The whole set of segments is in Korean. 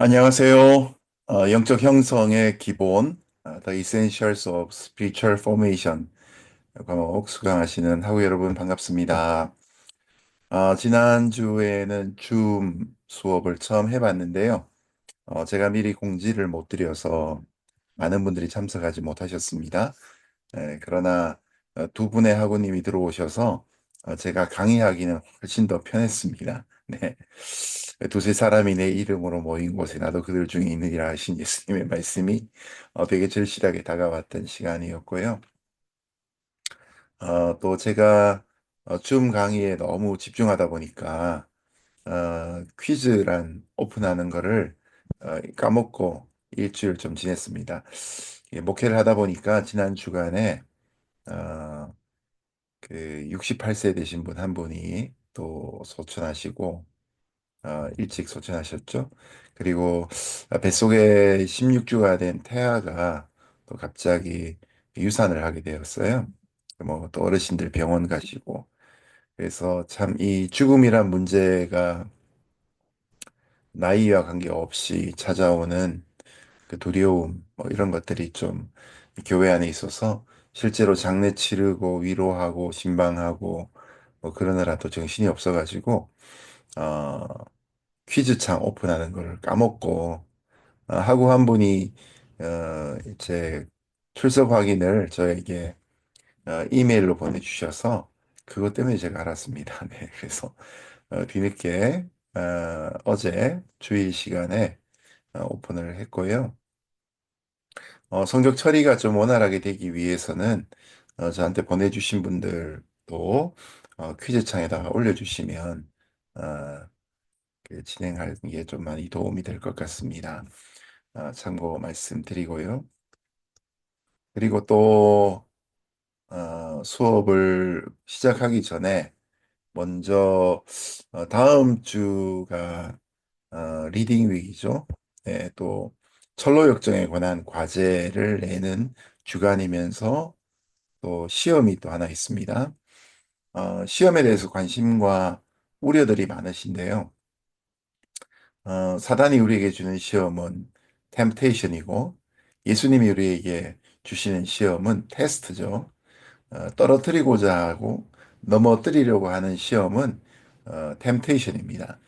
안녕하세요. 영적 형성의 기본, The Essentials of Spiritual Formation 과목 수강하시는 하구 여러분 반갑습니다. 지난주에는 줌 수업을 처음 해봤는데요. 제가 미리 공지를 못 드려서 많은 분들이 참석하지 못하셨습니다. 그러나 두 분의 학우님이 들어오셔서 제가 강의하기는 훨씬 더 편했습니다. 네. 두세 사람이 내 이름으로 모인 곳에 나도 그들 중에 있느니라 하신 예수님의 말씀이 되게 절실하게 다가왔던 시간이었고요. 또 제가 줌 강의에 너무 집중하다 보니까 퀴즈란 오픈하는 거를 까먹고 일주일 좀 지냈습니다. 목회를 하다 보니까 지난 주간에 어, 그 68세 되신 분 한 분이 또 소천하시고 일찍 소천하셨죠. 그리고 뱃속에 16주가 된 태아가 또 갑자기 유산을 하게 되었어요. 뭐 또 어르신들 병원 가시고 그래서 참 이 죽음이란 문제가 나이와 관계없이 찾아오는 그 두려움 뭐 이런 것들이 좀 교회 안에 있어서 실제로 장례 치르고 위로하고 신방하고 뭐 그러느라 또 정신이 없어가지고 어, 퀴즈창 오픈하는 걸 까먹고 하고 한 분이 이제 출석 확인을 저에게 이메일로 보내주셔서 그것 때문에 제가 알았습니다. 네, 그래서 뒤늦게 어제 주일 시간에 오픈을 했고요. 성적 처리가 좀 원활하게 되기 위해서는 저한테 보내주신 분들도 퀴즈창에다가 올려주시면 그 진행하는 게 좀 많이 도움이 될 것 같습니다. 참고 말씀드리고요. 그리고 또 수업을 시작하기 전에 먼저 다음 주가 리딩 윅이죠. 네, 또 철로 역정에 관한 과제를 내는 주간이면서 또 시험이 또 하나 있습니다. 시험에 대해서 관심과 우려들이 많으신데요. 사단이 우리에게 주는 시험은 템테이션이고 예수님이 우리에게 주시는 시험은 테스트죠. 떨어뜨리고자 하고 넘어뜨리려고 하는 시험은 템테이션입니다.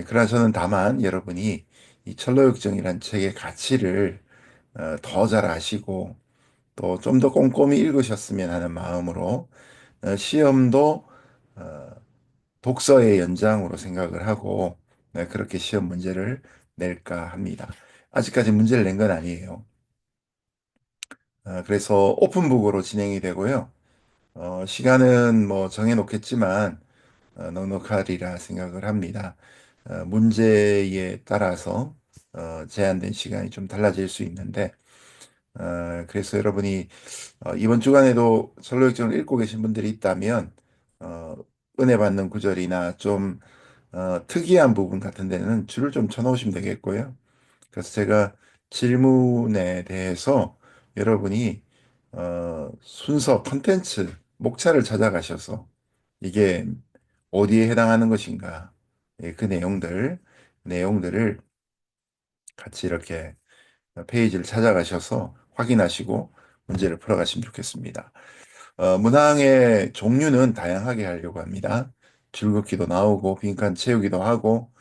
그러나 저는 다만 여러분이 이 철로역정이란 책의 가치를 더 잘 아시고 또 좀 더 꼼꼼히 읽으셨으면 하는 마음으로 시험도 어, 독서의 연장으로 생각을 하고 그렇게 시험 문제를 낼까 합니다. 아직까지 문제를 낸 건 아니에요. 그래서 오픈북으로 진행이 되고요. 시간은 뭐 정해놓겠지만 넉넉하리라 생각을 합니다. 문제에 따라서 제한된 시간이 좀 달라질 수 있는데 그래서 여러분이 이번 주간에도 설로역정을 읽고 계신 분들이 있다면 어, 은혜 받는 구절이나 좀 특이한 부분 같은 데는 줄을 좀 쳐놓으시면 되겠고요. 그래서 제가 질문에 대해서 여러분이 순서, 컨텐츠, 목차를 찾아가셔서 이게 어디에 해당하는 것인가, 예, 그 내용들을 같이 이렇게 페이지를 찾아가셔서 확인하시고 문제를 풀어가시면 좋겠습니다. 문항의 종류는 다양하게 하려고 합니다. 줄긋기도 나오고 빈칸 채우기도 하고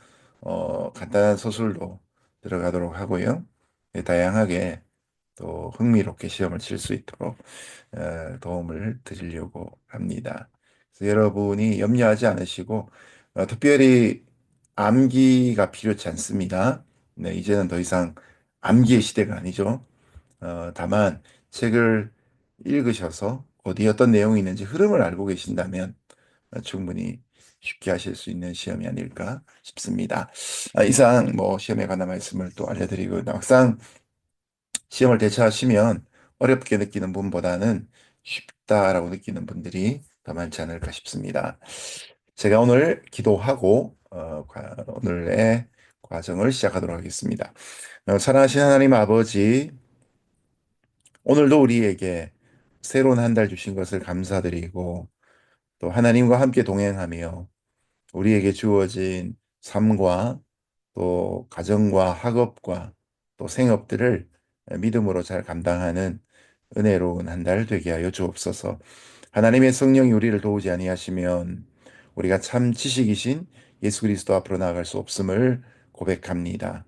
간단한 서술도 들어가도록 하고요. 네, 다양하게 또 흥미롭게 시험을 칠 수 있도록 도움을 드리려고 합니다. 그래서 여러분이 염려하지 않으시고 특별히 암기가 필요치 않습니다. 네, 이제는 더 이상 암기의 시대가 아니죠. 다만 책을 읽으셔서 어디 어떤 내용이 있는지 흐름을 알고 계신다면 충분히 쉽게 하실 수 있는 시험이 아닐까 싶습니다. 이상 뭐 시험에 관한 말씀을 또 알려드리고 막상 시험을 대처하시면 어렵게 느끼는 분보다는 쉽다라고 느끼는 분들이 더 많지 않을까 싶습니다. 제가 오늘 기도하고 오늘의 과정을 시작하도록 하겠습니다. 사랑하신 하나님 아버지, 오늘도 우리에게 새로운 한 달 주신 것을 감사드리고 또 하나님과 함께 동행하며 우리에게 주어진 삶과 또 가정과 학업과 또 생업들을 믿음으로 잘 감당하는 은혜로운 한 달 되게 하여 주옵소서. 하나님의 성령이 우리를 도우지 아니하시면 우리가 참 지식이신 예수 그리스도 앞으로 나아갈 수 없음을 고백합니다.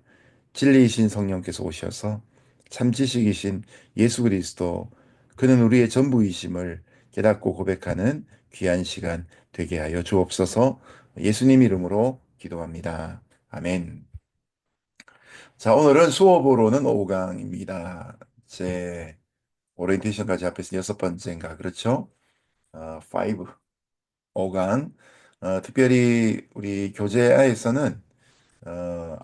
진리이신 성령께서 오셔서 참 지식이신 예수 그리스도 그는 우리의 전부이심을 깨닫고 고백하는 귀한 시간 되게 하여 주옵소서. 예수님 이름으로 기도합니다. 아멘. 자, 오늘은 수업으로는 5강입니다. 제 오리엔테이션까지 합해서 여섯 번째인가 그렇죠? 5, 5강. 특별히 우리 교재에서는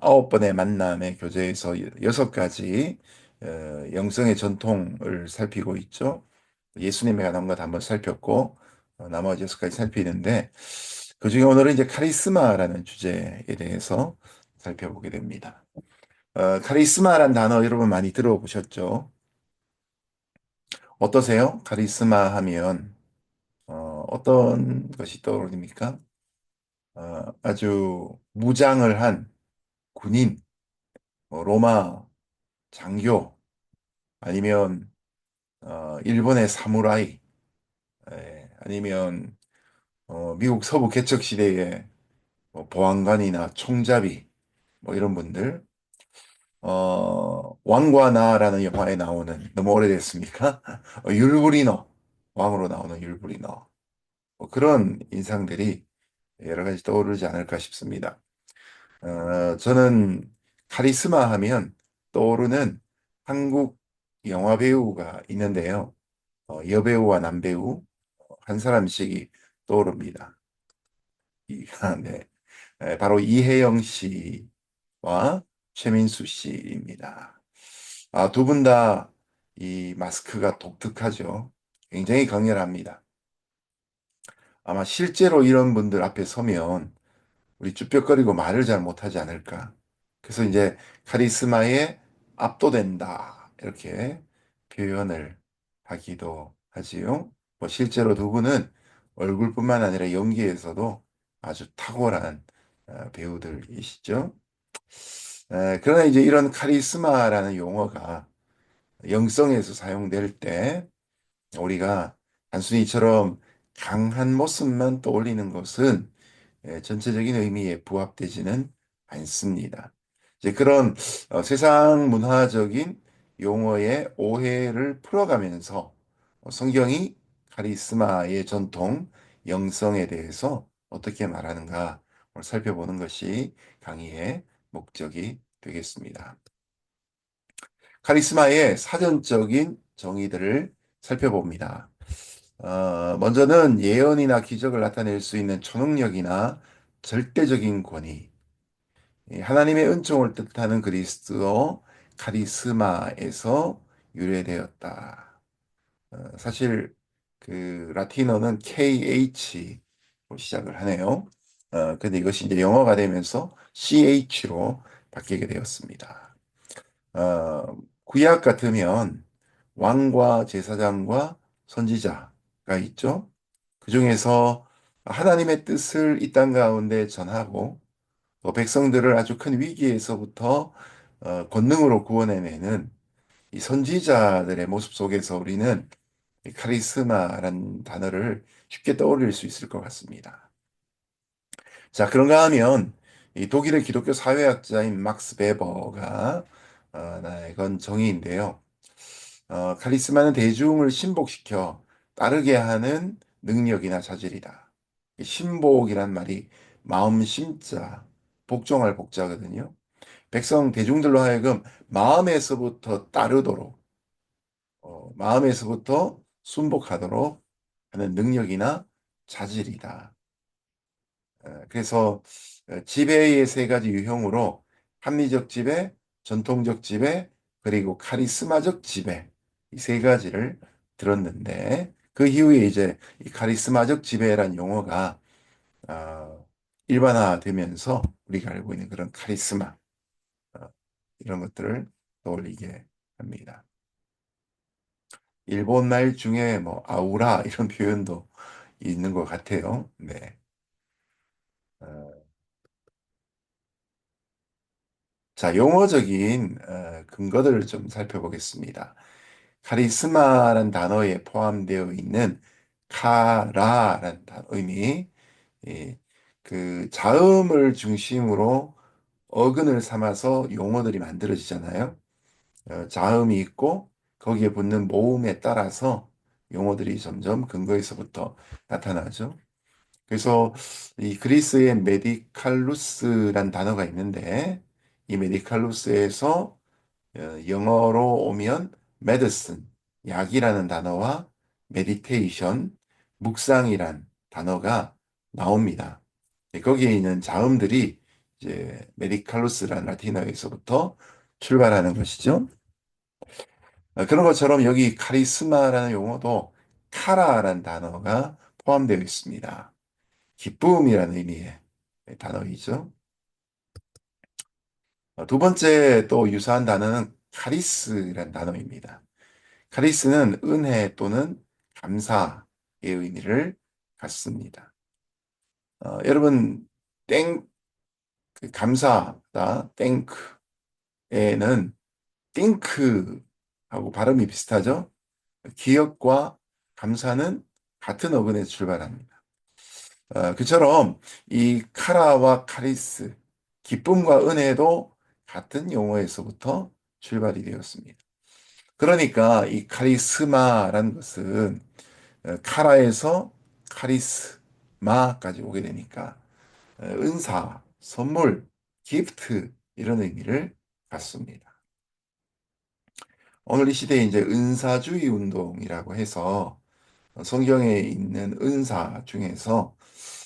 아홉 번의 만남의 교재에서 여섯 가지 영성의 전통을 살피고 있죠. 예수님에 관한 것 한번 살폈고 나머지 여섯 가지 살피는데 그중에 오늘은 이제 카리스마라는 주제에 대해서 살펴보게 됩니다. 카리스마란 단어 여러분 많이 들어보셨죠? 어떠세요? 카리스마 하면 어떤 것이 떠오릅니까? 아주 무장을 한 군인, 로마 장교, 아니면 일본의 사무라이, 아니면 미국 서부 개척 시대의 뭐 보안관이나 총잡이, 뭐 이런 분들, 왕과 나라는 영화에 나오는 너무 오래됐습니까? 율브리너, 왕으로 나오는 율브리너, 뭐 그런 인상들이 여러 가지 떠오르지 않을까 싶습니다. 저는 카리스마 하면 떠오르는 한국 영화 배우가 있는데요. 여배우와 남배우 한 사람씩이 떠오릅니다. 네. 바로 이혜영 씨와 최민수 씨입니다. 두 분 다 이 마스크가 독특하죠. 굉장히 강렬합니다. 아마 실제로 이런 분들 앞에 서면 우리 쭈뼛거리고 말을 잘 못하지 않을까. 그래서 이제 카리스마에 압도된다. 이렇게 표현을 하기도 하지요. 뭐 실제로 두 분은 얼굴뿐만 아니라 연기에서도 아주 탁월한 배우들이시죠. 그러나 이제 이런 카리스마라는 용어가 영성에서 사용될 때 우리가 단순히 이처럼 강한 모습만 떠올리는 것은 전체적인 의미에 부합되지는 않습니다. 이제 그런 세상 문화적인 용어의 오해를 풀어가면서 성경이 카리스마의 전통, 영성에 대해서 어떻게 말하는가 오늘 살펴보는 것이 강의의 목적이 되겠습니다. 카리스마의 사전적인 정의들을 살펴봅니다. 먼저는 예언이나 기적을 나타낼 수 있는 초능력이나 절대적인 권위, 하나님의 은총을 뜻하는 그리스도 카리스마에서 유래되었다. 사실 그 라틴어는 KH로 시작을 하네요. 근데 이것이 이제 영어가 되면서 CH로 바뀌게 되었습니다. 구약 같으면 왕과 제사장과 선지자가 있죠. 그 중에서 하나님의 뜻을 이 땅 가운데 전하고 또 백성들을 아주 큰 위기에서부터 권능으로 구원해내는 이 선지자들의 모습 속에서 우리는 이 카리스마라는 단어를 쉽게 떠올릴 수 있을 것 같습니다. 자, 그런가 하면 이 독일의 기독교 사회학자인 막스 베버가 나건 정의인데요. 카리스마는 대중을 신복시켜 따르게 하는 능력이나 자질이다. 이 신복이란 말이 마음 심자, 복종할 복자거든요. 백성 대중들로 하여금 마음에서부터 따르도록, 마음에서부터 순복하도록 하는 능력이나 자질이다. 그래서 지배의 세 가지 유형으로 합리적 지배, 전통적 지배, 그리고 카리스마적 지배 이 세 가지를 들었는데 그 이후에 이제 이 카리스마적 지배란 용어가 일반화되면서 우리가 알고 있는 그런 카리스마 이런 것들을 떠올리게 합니다. 일본 말 중에 뭐 아우라 이런 표현도 있는 것 같아요. 네. 어, 자, 용어적인 근거들을 좀 살펴보겠습니다. 카리스마란 단어에 포함되어 있는 카라라는 의미, 예, 그 자음을 중심으로 어근을 삼아서 용어들이 만들어지잖아요. 자음이 있고 거기에 붙는 모음에 따라서 용어들이 점점 근거에서부터 나타나죠. 그래서 이 그리스의 메디칼루스란 단어가 있는데 이 메디칼루스에서 영어로 오면 medicine, 약이라는 단어와 meditation, 묵상이란 단어가 나옵니다. 거기에 있는 자음들이 이제 메디칼루스라는 라틴어에서부터 출발하는 것이죠. 그런 것처럼 여기 카리스마라는 용어도 카라라는 단어가 포함되어 있습니다. 기쁨이라는 의미의 단어이죠. 두 번째 또 유사한 단어는 카리스라는 단어입니다. 카리스는 은혜 또는 감사의 의미를 갖습니다. 여러분, 그 감사다, 땡크에는 띵크하고 발음이 비슷하죠? 기억과 감사는 같은 어근에서 출발합니다. 그처럼 이 카라와 카리스, 기쁨과 은혜도 같은 용어에서부터 출발이 되었습니다. 그러니까 이 카리스마라는 것은 카라에서 카리스마까지 오게 되니까 은사, 선물, 기프트 이런 의미를 갖습니다. 오늘 이 시대에 이제 은사주의 운동이라고 해서 성경에 있는 은사 중에서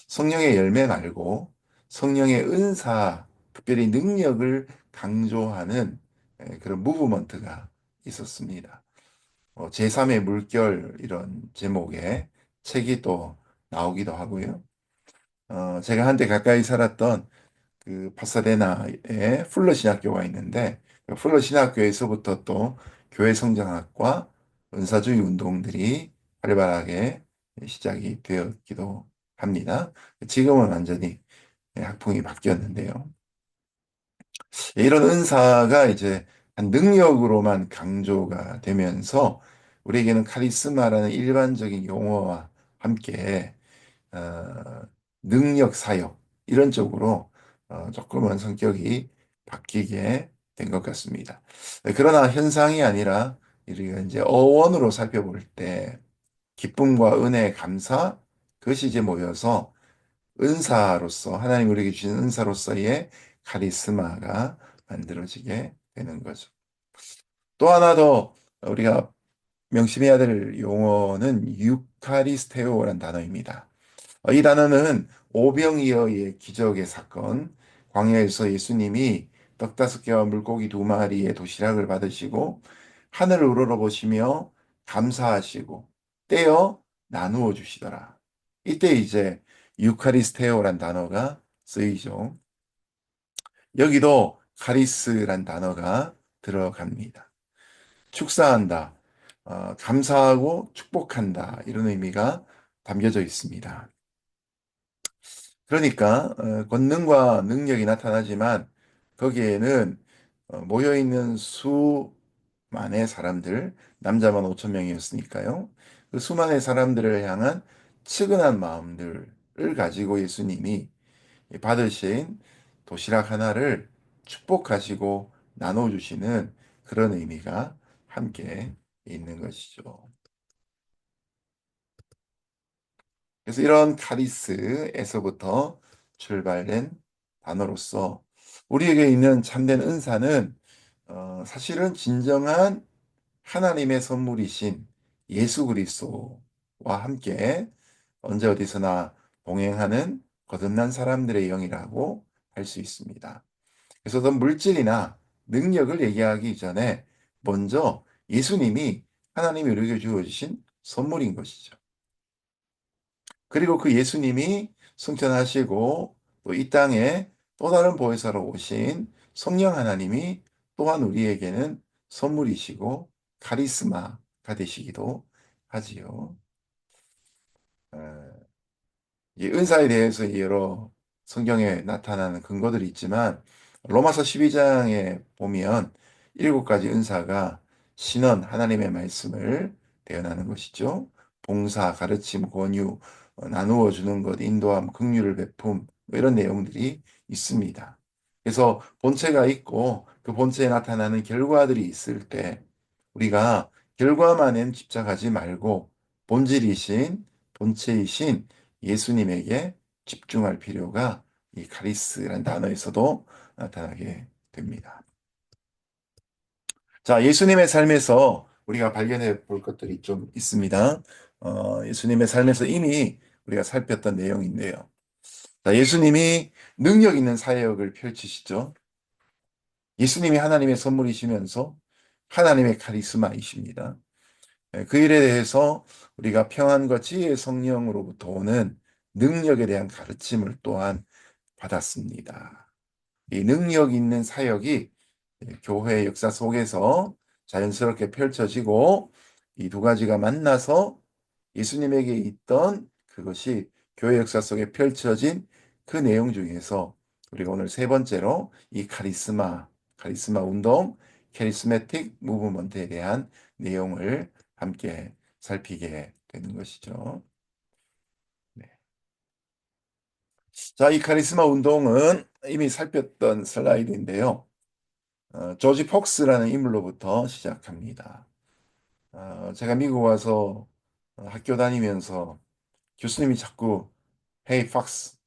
성령의 열매 말고 성령의 은사, 특별히 능력을 강조하는 그런 무브먼트가 있었습니다. 제3의 물결 이런 제목의 책이 또 나오기도 하고요. 제가 한때 가까이 살았던 그 파사데나에 풀러 신학교가 있는데 그 풀러 신학교에서부터 또 교회 성장학과 은사주의 운동들이 활발하게 시작이 되었기도 합니다. 지금은 완전히 학풍이 바뀌었는데요. 이런 은사가 이제 한 능력으로만 강조가 되면서 우리에게는 카리스마라는 일반적인 용어와 함께 어, 능력 사역 이런 쪽으로 조금은 성격이 바뀌게 된 것 같습니다. 그러나 현상이 아니라 우리가 이제 어원으로 살펴볼 때 기쁨과 은혜, 감사 그것이 이제 모여서 은사로서 하나님 우리에게 주신 은사로서의 카리스마가 만들어지게 되는 거죠. 또 하나 더 우리가 명심해야 될 용어는 유카리스테오라는 단어입니다. 이 단어는 오병이어의 기적의 사건, 광야에서 예수님이 떡 5개와 물고기 2마리의 도시락을 받으시고 하늘을 우러러보시며 감사하시고 떼어 나누어 주시더라. 이때 이제 유카리스테오란 단어가 쓰이죠. 여기도 카리스란 단어가 들어갑니다. 축사한다, 감사하고 축복한다 이런 의미가 담겨져 있습니다. 그러니까 권능과 능력이 나타나지만 거기에는 모여있는 수만의 사람들, 남자만 5천 명이었으니까요. 그 수만의 사람들을 향한 측은한 마음들을 가지고 예수님이 받으신 도시락 하나를 축복하시고 나눠주시는 그런 의미가 함께 있는 것이죠. 그래서 이런 카리스에서부터 출발된 단어로서 우리에게 있는 참된 은사는 사실은 진정한 하나님의 선물이신 예수 그리스도와 함께 언제 어디서나 동행하는 거듭난 사람들의 영이라고 할 수 있습니다. 그래서 어떤 물질이나 능력을 얘기하기 전에 먼저 예수님이 하나님이 우리에게 주어주신 선물인 것이죠. 그리고 그 예수님이 승천하시고 또 이 땅에 또 다른 보혜사로 오신 성령 하나님이 또한 우리에게는 선물이시고 카리스마가 되시기도 하지요. 어, 이 은사에 대해서 여러 성경에 나타나는 근거들이 있지만 로마서 12장에 보면 일곱 가지 은사가 신원, 하나님의 말씀을 대언하는 것이죠. 봉사, 가르침, 권유, 나누어 주는 것, 인도함, 긍휼을 베품, 뭐 이런 내용들이 있습니다. 그래서 본체가 있고 그 본체에 나타나는 결과들이 있을 때 우리가 결과만은 집착하지 말고 본질이신, 본체이신 예수님에게 집중할 필요가 이 카리스라는 단어에서도 나타나게 됩니다. 자, 예수님의 삶에서 우리가 발견해 볼 것들이 좀 있습니다. 예수님의 삶에서 이미 우리가 살폈던 내용인데요. 자, 예수님이 능력 있는 사역을 펼치시죠. 예수님이 하나님의 선물이시면서 하나님의 카리스마이십니다. 그 일에 대해서 우리가 평안과 지혜의 성령으로부터 오는 능력에 대한 가르침을 또한 받았습니다. 이 능력 있는 사역이 교회 역사 속에서 자연스럽게 펼쳐지고 이 두 가지가 만나서 예수님에게 있던 그것이 교회 역사 속에 펼쳐진 그 내용 중에서 우리가 오늘 세 번째로 이 카리스마 운동, 캐리스매틱 무브먼트에 대한 내용을 함께 살피게 되는 것이죠. 네. 자, 이 카리스마 운동은 이미 살폈던 슬라이드인데요. 조지 폭스라는 인물로부터 시작합니다. 제가 미국 와서 학교 다니면서 교수님이 자꾸 Hey Fox,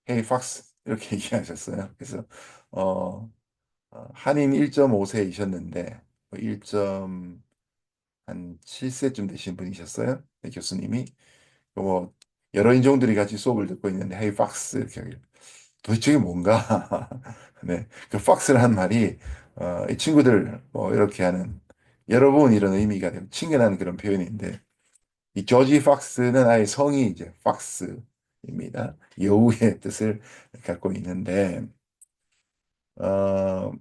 Hey Fox 이렇게 얘기하셨어요. 그래서 어, 한인 1.5세이셨는데 1.7세쯤 되신 분이셨어요. 네, 교수님이 뭐 여러 인종들이 같이 수업을 듣고 있는데 Hey Fox 이렇게 하길래 도대체 이게 뭔가? 네, 그 팍스라는 말이 이 친구들 뭐 이렇게 하는 여러분 이런 의미가 되고 친근한 그런 표현인데 이 조지 팍스는 아예 성이 이제 팍스입니다. 여우의 뜻을 갖고 있는데 어,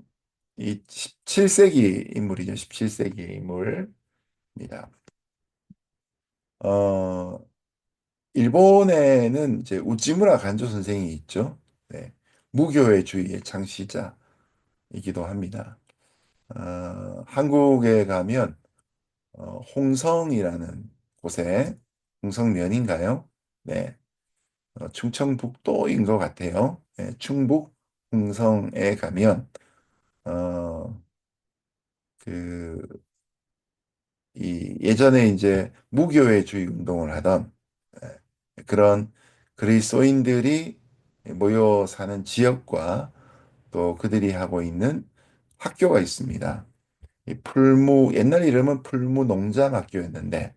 이 17세기 인물이죠. 17세기 인물입니다. 어, 일본에는 이제 우찌무라 간조 선생이 있죠. 네, 무교회주의의 창시자이기도 합니다. 한국에 가면 홍성이라는 곳에 홍성면인가요? 네, 충청북도인 것 같아요. 네, 충북 홍성에 가면 어, 그, 이 예전에 이제 무교회주의 운동을 하던 그런 그리스도인들이 모여 사는 지역과 또 그들이 하고 있는 학교가 있습니다. 이 옛날 이름은 풀무 농장학교였는데,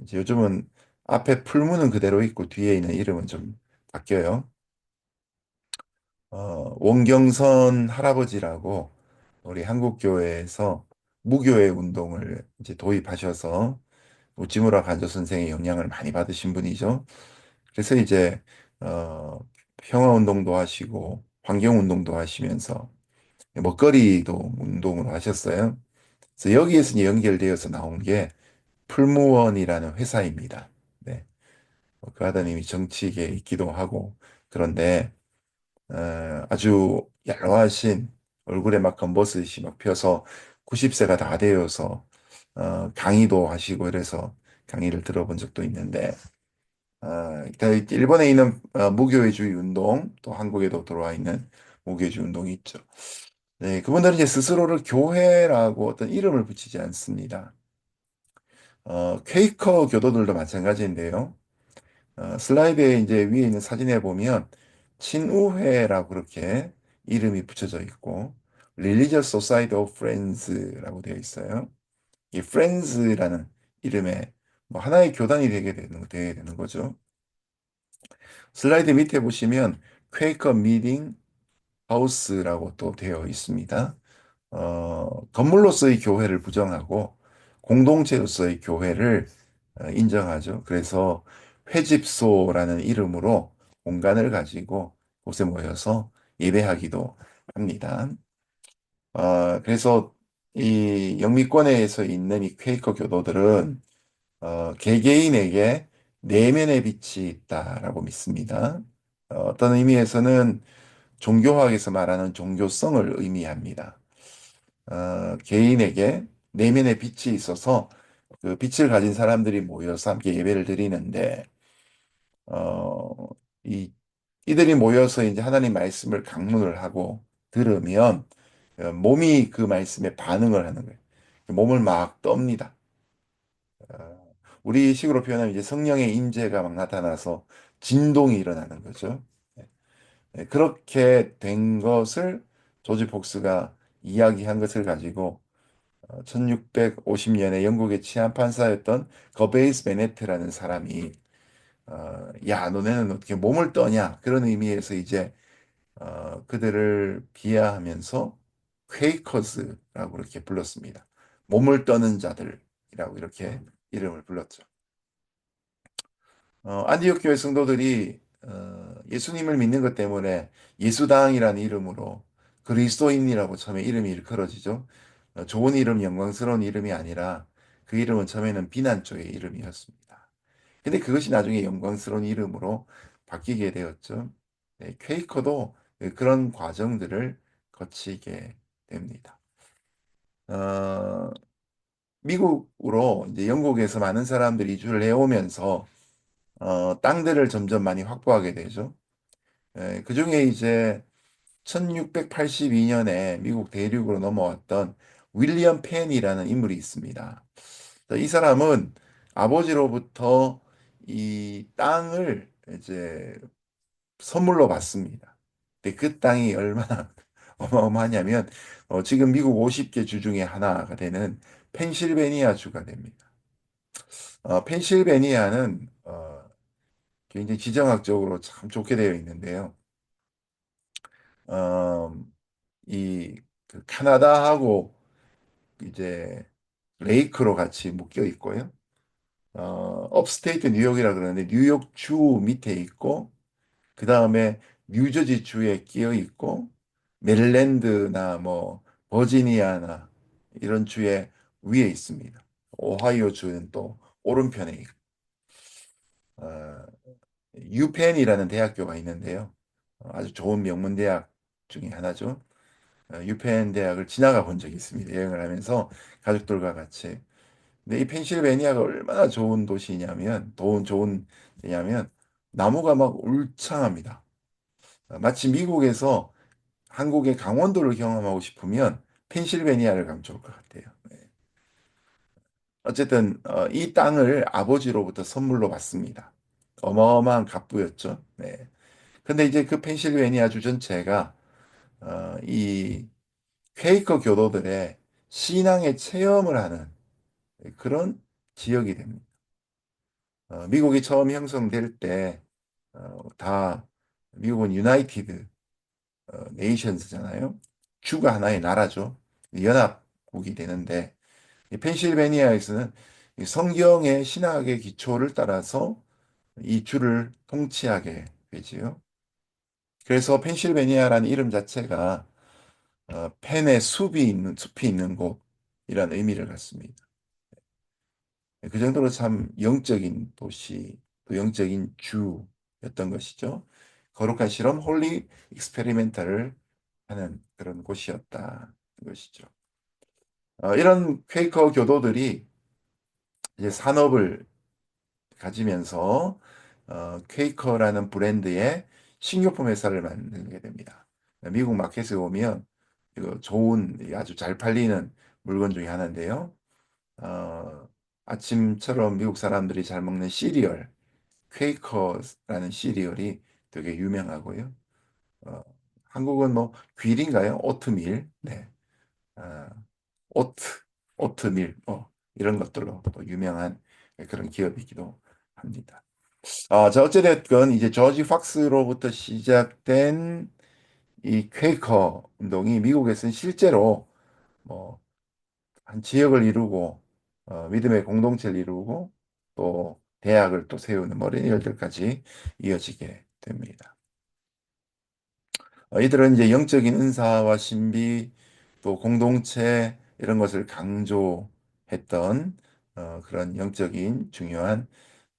이제 요즘은 앞에 풀무는 그대로 있고 뒤에 있는 이름은 좀 바뀌어요. 원경선 할아버지라고 우리 한국교회에서 무교회 운동을 이제 도입하셔서 우찌무라 간조 선생의 영향을 많이 받으신 분이죠. 그래서 이제, 어, 평화운동도 하시고, 환경운동도 하시면서, 먹거리도 운동을 하셨어요. 그래서 여기에서 이제 연결되어서 나온 게 풀무원이라는 회사입니다. 네. 그 아드님이 정치계에 있기도 하고, 그런데, 아주 얄화하신 얼굴에 막 검버섯이 막 펴서 90세가 다 되어서, 강의도 하시고 이래서 강의를 들어본 적도 있는데, 일본에 있는 무교회주의 운동, 또 한국에도 들어와 있는 무교회주의 운동이 있죠. 네, 그분들은 이제 스스로를 교회라고 어떤 이름을 붙이지 않습니다. 퀘이커 교도들도 마찬가지인데요. 슬라이드에 이제 위에 있는 사진에 보면 친우회라고 그렇게 이름이 붙여져 있고 Religious Society of Friends라고 되어 있어요. 이 Friends라는 이름에 뭐 하나의 교단이 되게 되는 거죠. 슬라이드 밑에 보시면 퀘이커 미팅 하우스라고 또 되어 있습니다. 건물로서의 교회를 부정하고 공동체로서의 교회를 인정하죠. 그래서 회집소라는 이름으로 공간을 가지고 곳에 모여서 예배하기도 합니다. 그래서 이 영미권에서 있는 이 퀘이커 교도들은 개개인에게 내면의 빛이 있다라고 믿습니다. 어떤 의미에서는 종교학에서 말하는 종교성을 의미합니다. 개인에게 내면의 빛이 있어서 그 빛을 가진 사람들이 모여서 함께 예배를 드리는데, 어, 이, 이들이 모여서 이제 하나님 말씀을 강론을 하고 들으면 몸이 그 말씀에 반응을 하는 거예요. 몸을 막 떱니다. 우리 식으로 표현하면 이제 성령의 임재가 막 나타나서 진동이 일어나는 거죠. 그렇게 된 것을 조지 폭스가 이야기한 것을 가지고 1650년에 영국의 치안 판사였던 거베이스 베네트라는 사람이 야, 너네는 어떻게 몸을 떠냐? 그런 의미에서 이제 그들을 비하하면서 퀘이커즈라고 이렇게 불렀습니다. 몸을 떠는 자들이라고 이렇게 이름을 불렀죠. 안디옥 교회 성도들이 예수님을 믿는 것 때문에 예수당이라는 이름으로 그리스도인이라고 처음에 이름이 일컬어지죠. 좋은 이름, 영광스러운 이름이 아니라 그 이름은 처음에는 비난 쪽의 이름이었습니다. 근데 그것이 나중에 영광스러운 이름으로 바뀌게 되었죠. 네, 퀘이커도 그런 과정들을 거치게 됩니다. 어, 미국으로 이제 영국에서 많은 사람들이 이주를 해오면서 땅들을 점점 많이 확보하게 되죠. 그중에 이제 1682년에 미국 대륙으로 넘어왔던 윌리엄 펜이라는 인물이 있습니다. 이 사람은 아버지로부터 이 땅을 이제 선물로 받습니다. 근데 그 땅이 얼마나 어마어마하냐면 지금 미국 50개 주 중에 하나가 되는 펜실베니아 주가 됩니다. 펜실베니아는 굉장히 지정학적으로 참 좋게 되어 있는데요. 어, 그 캐나다하고 이제 레이크로 같이 묶여 있고요. 업스테이트 뉴욕이라 그러는데 뉴욕 주 밑에 있고 그 다음에 뉴저지 주에 끼어 있고 메릴랜드나 뭐 버지니아나 이런 주에 위에 있습니다. 오하이오 주는 또 오른편에 있고 유펜이라는 대학교가 있는데요. 아주 좋은 명문 대학 중에 하나죠. 유펜 대학을 지나가 본 적이 있습니다. 여행을 하면서 가족들과 같이. 근데 이 펜실베니아가 얼마나 좋은 도시냐면, 좋은 데냐면, 나무가 막 울창합니다. 마치 미국에서 한국의 강원도를 경험하고 싶으면 펜실베니아를 가면 좋을 것 같아요. 네. 어쨌든, 이 땅을 아버지로부터 선물로 받습니다. 어마어마한 갑부였죠. 네. 근데 이제 그 펜실베니아 주 전체가, 이 퀘이커 교도들의 신앙의 체험을 하는 그런 지역이 됩니다. 미국이 처음 형성될 때, 다, 미국은 유나이티드 네이션스잖아요. 주가 하나의 나라죠. 연합국이 되는데, 이 펜실베니아에서는 이 성경의 신학의 기초를 따라서 이 주를 통치하게 되지요. 그래서 펜실베니아라는 이름 자체가 펜의 숲이 있는 곳이라는 의미를 갖습니다. 그 정도로 참 영적인 도시, 또 영적인 주였던 것이죠. 거룩한 실험, 홀리 익스페리멘탈을 하는 그런 곳이었다 것이죠. 이런 퀘이커 교도들이 이제 산업을 가지면서 퀘이커라는 브랜드의 식료품 회사를 만들게 됩니다. 미국 마켓에 오면 이거 좋은 아주 잘 팔리는 물건 중에 하나인데요. 어, 아침처럼 미국 사람들이 잘 먹는 시리얼, 퀘이커라는 시리얼이 되게 유명하고요. 어, 한국은 뭐 귀리인가요? 오트밀, 네, 아, 오트, 오트밀, 이런 것들로 또 유명한 그런 기업이기도 합니다. 자, 어찌됐건 이제 조지 팍스로부터 시작된 이 퀘이커 운동이 미국에서는 실제로 뭐 한 지역을 이루고 믿음의 공동체를 이루고 또 대학을 또 세우는 어린 일들까지 이어지게 됩니다. 이들은 이제 영적인 은사와 신비 또 공동체 이런 것을 강조했던 그런 영적인 중요한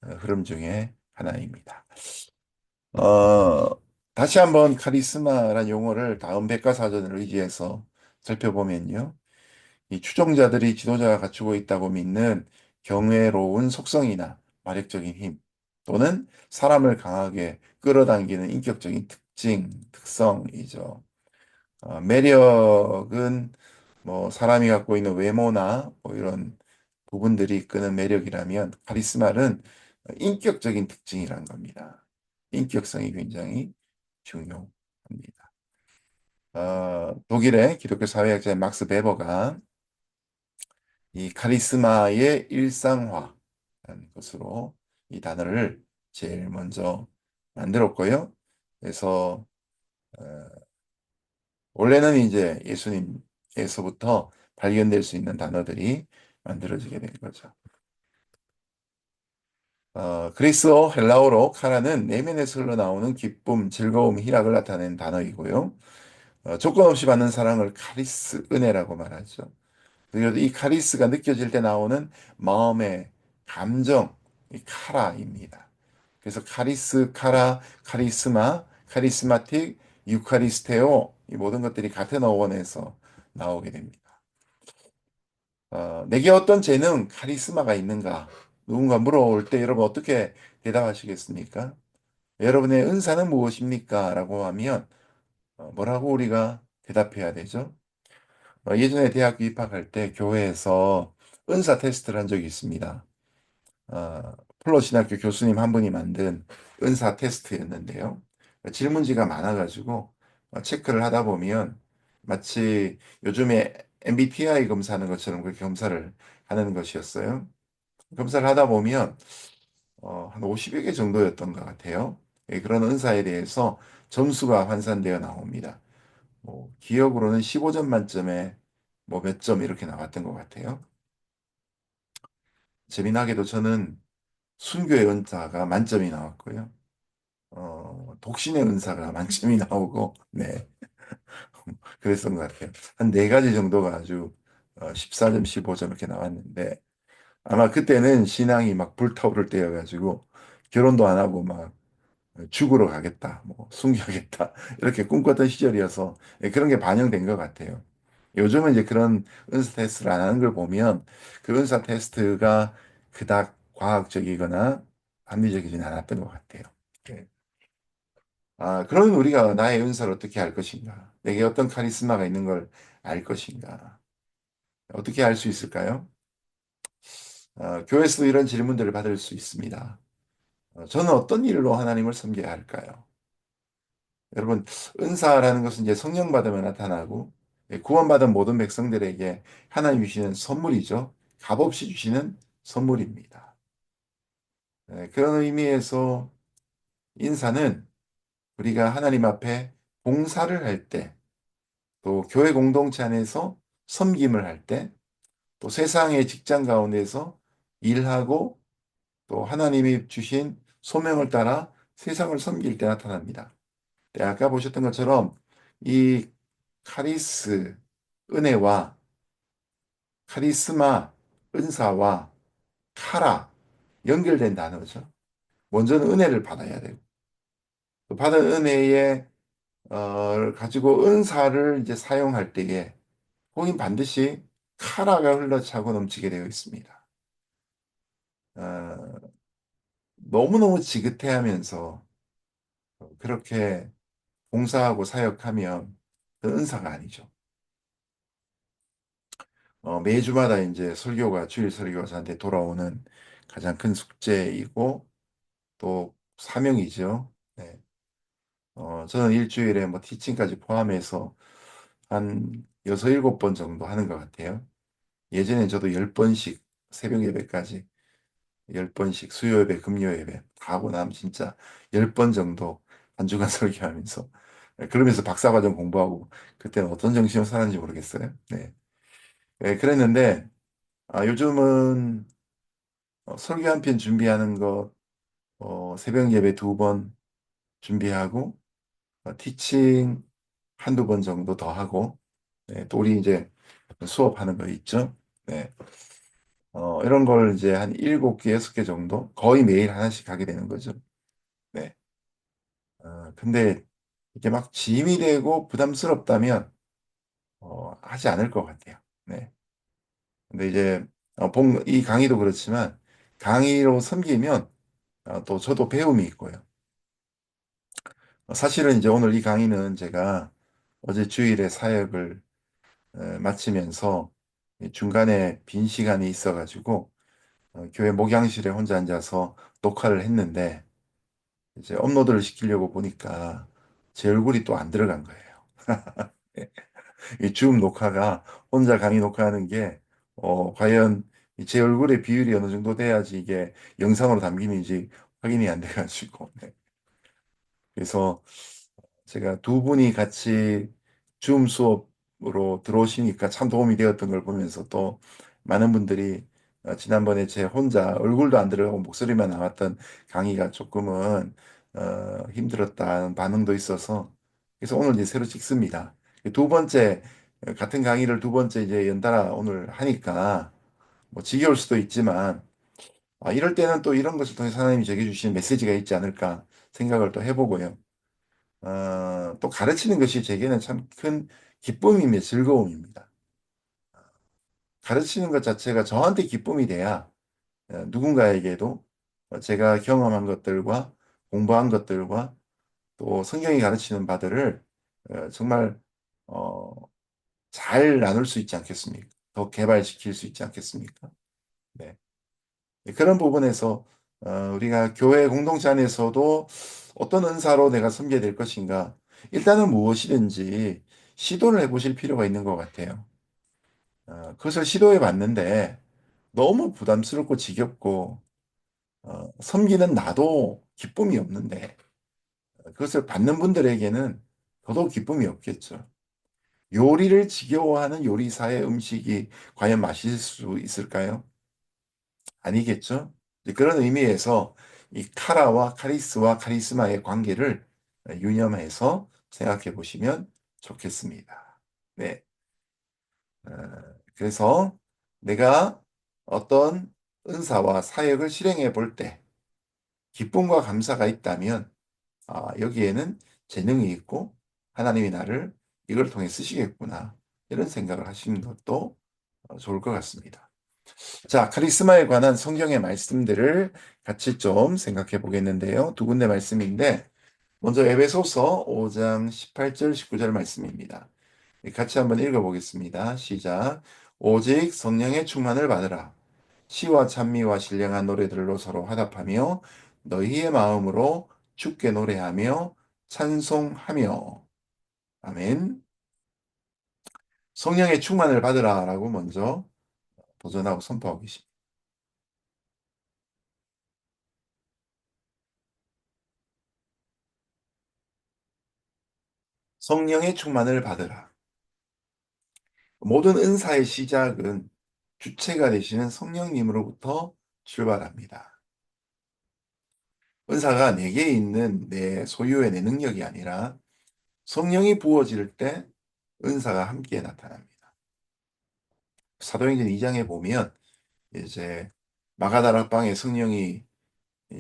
흐름 중에 하나입니다. 어, 다시 한번 카리스마란 용어를 다음 백과사전을 의지해서 살펴보면요. 이 추종자들이 지도자가 갖추고 있다고 믿는 경외로운 속성이나 마력적인 힘, 또는 사람을 강하게 끌어당기는 인격적인 특성이죠. 매력은 뭐 사람이 갖고 있는 외모나 뭐 이런 부분들이 이끄는 매력이라면 카리스마는 인격적인 특징이란 겁니다. 인격성이 굉장히 중요합니다. 독일의 기독교 사회학자 막스 베버가 이 카리스마의 일상화라는 것으로 이 단어를 제일 먼저 만들었고요. 그래서 어, 원래는 이제 예수님에서부터 발견될 수 있는 단어들이 만들어지게 된 거죠. 그리스어 헬라어로 카라는 내면에서 흘러나오는 기쁨, 즐거움, 희락을 나타내는 단어이고요. 조건 없이 받는 사랑을 카리스, 은혜라고 말하죠. 그리고 이 카리스가 느껴질 때 나오는 마음의 감정, 이 카라입니다. 그래서 카리스, 카라, 카리스마, 카리스마틱, 유카리스테오, 이 모든 것들이 같은 어원에서 나오게 됩니다. 내게 어떤 재능, 카리스마가 있는가? 누군가 물어올 때 여러분 어떻게 대답하시겠습니까? 여러분의 은사는 무엇입니까? 라고 하면 뭐라고 우리가 대답해야 되죠? 예전에 대학교 입학할 때 교회에서 은사 테스트를 한 적이 있습니다. 플러신학교 교수님 한 분이 만든 은사 테스트였는데요. 질문지가 많아가지고 체크를 하다 보면 마치 요즘에 MBTI 검사하는 것처럼 그렇게 검사를 하는 것이었어요. 검사를 하다 보면 한 50여 개 정도였던 것 같아요. 예, 그런 은사에 대해서 점수가 환산되어 나옵니다. 뭐 기억으로는 15점 만점에 뭐 몇 점 이렇게 나왔던 것 같아요. 재미나게도 저는 순교의 은사가 만점이 나왔고요. 독신의 은사가 만점이 나오고, 네, 그랬던 것 같아요. 한 네 가지 정도가 아주 14점, 15점 이렇게 나왔는데, 아마 그때는 신앙이 막 불타오를 때여가지고, 결혼도 안 하고 막 죽으러 가겠다, 뭐 순교하겠다, 이렇게 꿈꿨던 시절이어서 예, 그런 게 반영된 것 같아요. 요즘은 이제 그런 은사 테스트를 안 하는 걸 보면 그 은사 테스트가 그닥 과학적이거나 합리적이진 않았던 것 같아요. 네. 그러면 우리가 나의 은사를 어떻게 알 것인가? 내게 어떤 카리스마가 있는 걸 알 것인가? 어떻게 알 수 있을까요? 교회에서도 이런 질문들을 받을 수 있습니다. 저는 어떤 일로 하나님을 섬겨야 할까요? 여러분, 은사라는 것은 이제 성령 받으면 나타나고, 예, 구원받은 모든 백성들에게 하나님 주시는 선물이죠. 값없이 주시는 선물입니다. 그런 의미에서 인사는 우리가 하나님 앞에 봉사를 할 때, 또 교회 공동체 안에서 섬김을 할 때, 또 세상의 직장 가운데서 일하고, 또 하나님이 주신 소명을 따라 세상을 섬길 때 나타납니다. 네, 아까 보셨던 것처럼 이 카리스, 은혜와 카리스마, 은사와 카라 연결된 단어죠. 먼저는 은혜를 받아야 되고, 또 받은 은혜에 가지고 은사를 이제 사용할 때에 거긴 반드시 카라가 흘러차고 넘치게 되어 있습니다. 어, 너무너무 지긋해하면서 그렇게 봉사하고 사역하면 그 은사가 아니죠. 매주마다 이제 설교가 주일 설교가 저한테 돌아오는 가장 큰 숙제이고 또 사명이죠. 네. 저는 일주일에 뭐 티칭까지 포함해서 한 여섯 일곱 번 정도 하는 것 같아요. 예전에 저도 열 번씩 새벽 예배까지 열 번씩 수요 예배, 금요 예배 다 하고 나면 진짜 열 번 정도 한 주간 설교하면서 그러면서 박사과정 공부하고 그때는 어떤 정신으로 살았는지 모르겠어요. 네. 네, 그랬는데 요즘은 설교 한 편 준비하는 거 새벽 예배 두 번 준비하고 티칭 한두 번 정도 더 하고 네, 또 우리 이제 수업하는 거 있죠. 네. 이런 걸 이제 한 일곱 개, 여섯 개 정도 거의 매일 하나씩 하게 되는 거죠. 네. 근데 이게 막 짐이 되고 부담스럽다면 하지 않을 것 같아요. 네. 근데 이제 이 강의도 그렇지만 강의로 섬기면 또 저도 배움이 있고요. 사실은 이제 오늘 이 강의는 제가 어제 주일에 사역을 마치면서 이 중간에 빈 시간이 있어가지고 교회 목양실에 혼자 앉아서 녹화를 했는데 이제 업로드를 시키려고 보니까 제 얼굴이 또 안 들어간 거예요. 이 줌 녹화가 혼자 강의 녹화하는 게 과연 제 얼굴의 비율이 어느 정도 돼야지 이게 영상으로 담기는지 확인이 안 돼가지고 네. 그래서 제가 두 분이 같이 줌 수업으로 들어오시니까 참 도움이 되었던 걸 보면서 또 많은 분들이 지난번에 제 혼자 얼굴도 안 들어가고 목소리만 나왔던 강의가 조금은 힘들었다는 반응도 있어서 그래서 오늘 이제 새로 찍습니다. 두 번째 같은 강의를 두 번째 이제 연달아 오늘 하니까 뭐 지겨울 수도 있지만 이럴 때는 또 이런 것을 통해 하나님이 제게 주신 메시지가 있지 않을까 생각을 또 해보고요. 또 가르치는 것이 제게는 참 큰 기쁨이며 즐거움입니다. 가르치는 것 자체가 저한테 기쁨이 돼야 누군가에게도 제가 경험한 것들과 공부한 것들과 또 성경이 가르치는 바들을 정말 어, 잘 나눌 수 있지 않겠습니까? 더 개발시킬 수 있지 않겠습니까? 네. 그런 부분에서 우리가 교회 공동체 안에서도 어떤 은사로 내가 섬겨야 될 것인가? 일단은 무엇이든지 시도를 해보실 필요가 있는 것 같아요. 그것을 시도해 봤는데 너무 부담스럽고 지겹고 섬기는 나도 기쁨이 없는데 그것을 받는 분들에게는 더더욱 기쁨이 없겠죠. 요리를 지겨워하는 요리사의 음식이 과연 맛있을 수 있을까요? 아니겠죠? 이제 그런 의미에서 이 카라와 카리스와 카리스마의 관계를 유념해서 생각해 보시면 좋겠습니다. 네. 어, 그래서 내가 어떤 은사와 사역을 실행해 볼 때 기쁨과 감사가 있다면 여기에는 재능이 있고 하나님이 나를 이걸 통해 쓰시겠구나. 이런 생각을 하시는 것도 좋을 것 같습니다. 자, 카리스마에 관한 성경의 말씀들을 같이 좀 생각해 보겠는데요. 두 군데 말씀인데, 먼저 에베소서 5장 18절, 19절 말씀입니다. 같이 한번 읽어보겠습니다. 시작. 오직 성령의 충만을 받으라. 시와 찬미와 신령한 노래들로 서로 화답하며 너희의 마음으로 주께 노래하며 찬송하며. 아멘. 성령의 충만을 받으라라고 먼저 도전하고 선포하고 계십니다. 성령의 충만을 받으라. 모든 은사의 시작은 주체가 되시는 성령님으로부터 출발합니다. 은사가 내게 있는 내 소유의 내 능력이 아니라 성령이 부어질 때 은사가 함께 나타납니다. 사도행전 2장에 보면 이제 마가다락방에 성령이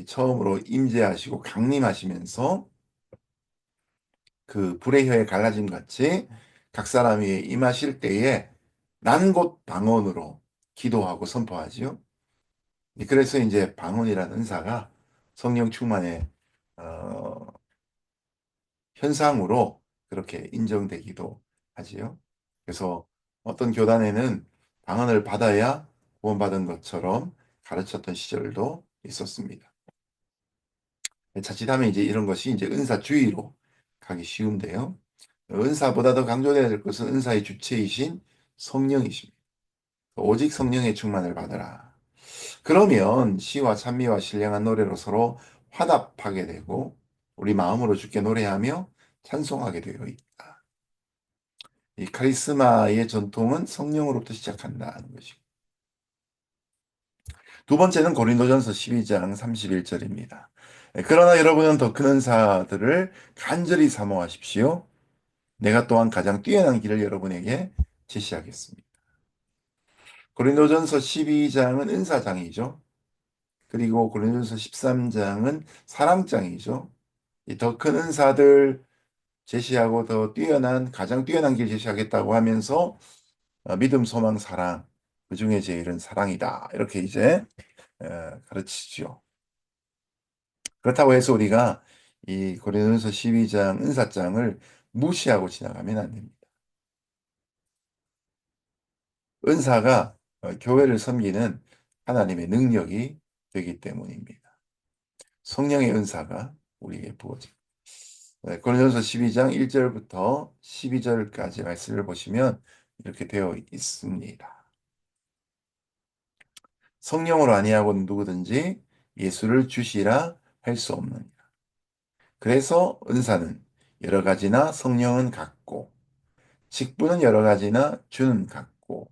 처음으로 임재하시고 강림하시면서 그 불의 혀에 갈라짐 같이 각 사람 위에 임하실 때에 난 곳 방언으로 기도하고 선포하지요. 그래서 이제 방언이라는 은사가 성령 충만의 어, 현상으로 그렇게 인정되기도 하지요. 그래서 어떤 교단에는 방언을 받아야 구원받은 것처럼 가르쳤던 시절도 있었습니다. 자칫하면 이제 이런 것이 이제 은사주의로 가기 쉬운데요. 은사보다 더 강조되어야 될 것은 은사의 주체이신 성령이십니다. 오직 성령의 충만을 받으라. 그러면 시와 찬미와 신령한 노래로 서로 화답하게 되고 우리 마음으로 주께 노래하며 찬송하게 되어 있다. 이 카리스마의 전통은 성령으로부터 시작한다는 것이고. 두 번째는 고린도전서 12장 31절입니다. 그러나 여러분은 더 큰 은사들을 간절히 사모하십시오. 내가 또한 가장 뛰어난 길을 여러분에게 제시하겠습니다. 고린도전서 12장은 은사장이죠. 그리고 고린도전서 13장은 사랑장이죠. 이 더 큰 은사들 제시하고 더 뛰어난, 가장 뛰어난 길 제시하겠다고 하면서 믿음, 소망, 사랑, 그 중에 제일은 사랑이다. 이렇게 이제 가르치죠. 그렇다고 해서 우리가 이 고린도전서 12장 은사장을 무시하고 지나가면 안 됩니다. 은사가 교회를 섬기는 하나님의 능력이 되기 때문입니다. 성령의 은사가 우리에게 부어집니다. 고린도전서 12장 1절부터 12절까지 말씀을 보시면 이렇게 되어 있습니다. 성령으로 아니하고는 누구든지 예수를 주시라 할 수 없느니라. 그래서 은사는 여러 가지나 성령은 같고 직분은 여러 가지나 주는 같고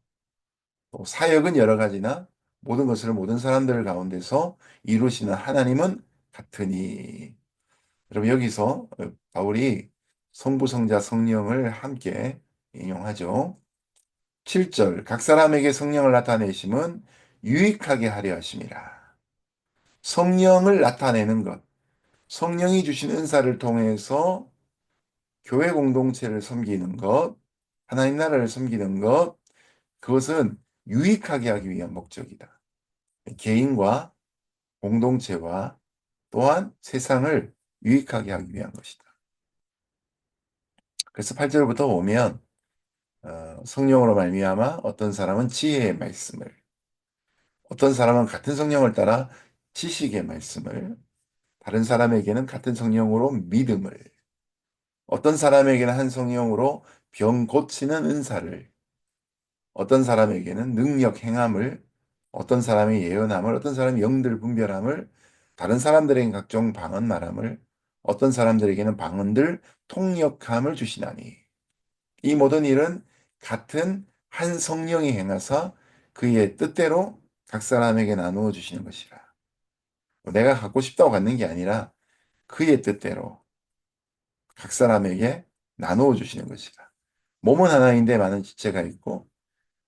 또 사역은 여러 가지나 모든 것을 모든 사람들 가운데서 이루시는 하나님은 같으니. 여러분 여기서 바울이 성부, 성자, 성령을 함께 인용하죠. 7절 각 사람에게 성령을 나타내심은 유익하게 하려 하심이라. 성령을 나타내는 것, 성령이 주신 은사를 통해서 교회 공동체를 섬기는 것, 하나님 나라를 섬기는 것, 그것은 유익하게 하기 위한 목적이다. 개인과 공동체와 또한 세상을 유익하게 하기 위한 것이다. 그래서 8절부터 보면 성령으로 말미암아 어떤 사람은 지혜의 말씀을, 어떤 사람은 같은 성령을 따라 지식의 말씀을, 다른 사람에게는 같은 성령으로 믿음을, 어떤 사람에게는 한 성령으로 병 고치는 은사를, 어떤 사람에게는 능력 행함을, 어떤 사람이 예언함을, 어떤 사람이 영들 분별함을, 다른 사람들에게는 각종 방언 말함을, 어떤 사람들에게는 방언들 통역함을 주시나니 이 모든 일은 같은 한 성령이 행하사 그의 뜻대로 각 사람에게 나누어 주시는 것이라. 내가 갖고 싶다고 갖는 게 아니라 그의 뜻대로 각 사람에게 나누어 주시는 것이라. 몸은 하나인데 많은 지체가 있고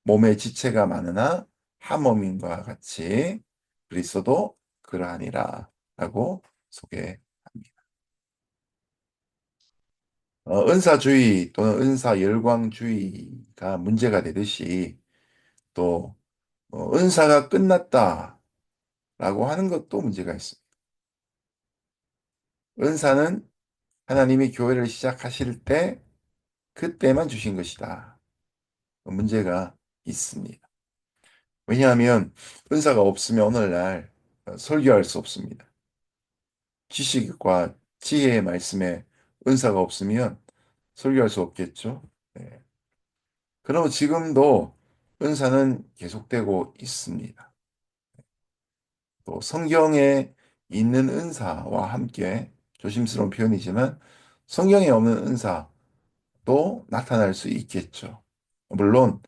몸의 지체가 많으나 한 몸인과 같이 그리스도도 그러하니라 라고 소개합니다. 은사주의 또는 은사 열광주의가 문제가 되듯이 또 은사가 끝났다라고 하는 것도 문제가 있습니다. 은사는 하나님이 교회를 시작하실 때 그때만 주신 것이다. 문제가 있습니다. 왜냐하면 은사가 없으면 오늘날 설교할 수 없습니다. 지식과 지혜의 말씀에 은사가 없으면 설교할 수 없겠죠. 네. 그럼 지금도 은사는 계속되고 있습니다. 또 성경에 있는 은사와 함께 조심스러운 표현이지만 성경에 없는 은사도 나타날 수 있겠죠. 물론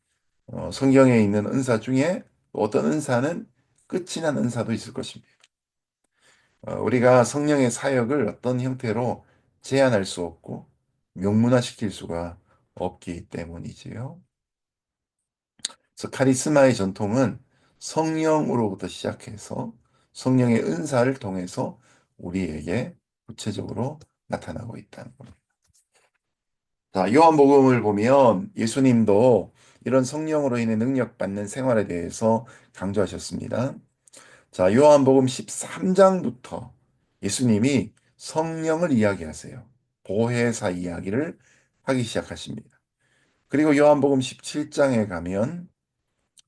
성경에 있는 은사 중에 어떤 은사는 끝이 난 은사도 있을 것입니다. 우리가 성령의 사역을 어떤 형태로 제한할 수 없고 명문화시킬 수가 없기 때문이지요. 그래서 카리스마의 전통은 성령으로부터 시작해서 성령의 은사를 통해서 우리에게 구체적으로 나타나고 있다는 겁니다. 자, 요한복음을 보면 예수님도 이런 성령으로 인해 능력받는 생활에 대해서 강조하셨습니다. 자, 요한복음 13장부터 예수님이 성령을 이야기하세요. 보혜사 이야기를 하기 시작하십니다. 그리고 요한복음 17장에 가면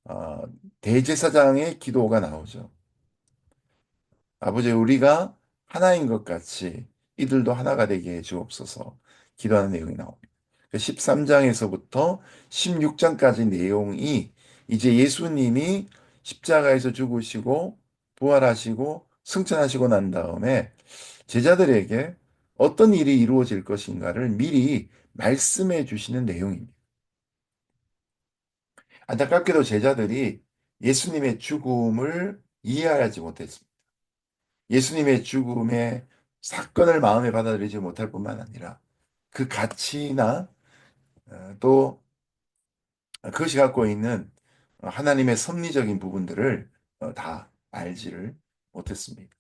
어, 대제사장의 기도가 나오죠. 아버지, 우리가 하나인 것 같이 이들도 하나가 되게 해 주옵소서 기도하는 내용이 나옵니다. 13장에서부터 16장까지 내용이 이제 예수님이 십자가에서 죽으시고 부활하시고 승천하시고 난 다음에 제자들에게 어떤 일이 이루어질 것인가를 미리 말씀해 주시는 내용입니다. 안타깝게도 제자들이 예수님의 죽음을 이해하지 못했습니다. 예수님의 죽음의 사건을 마음에 받아들이지 못할 뿐만 아니라 그 가치나 또 그것이 갖고 있는 하나님의 섭리적인 부분들을 다 알지를 못했습니다.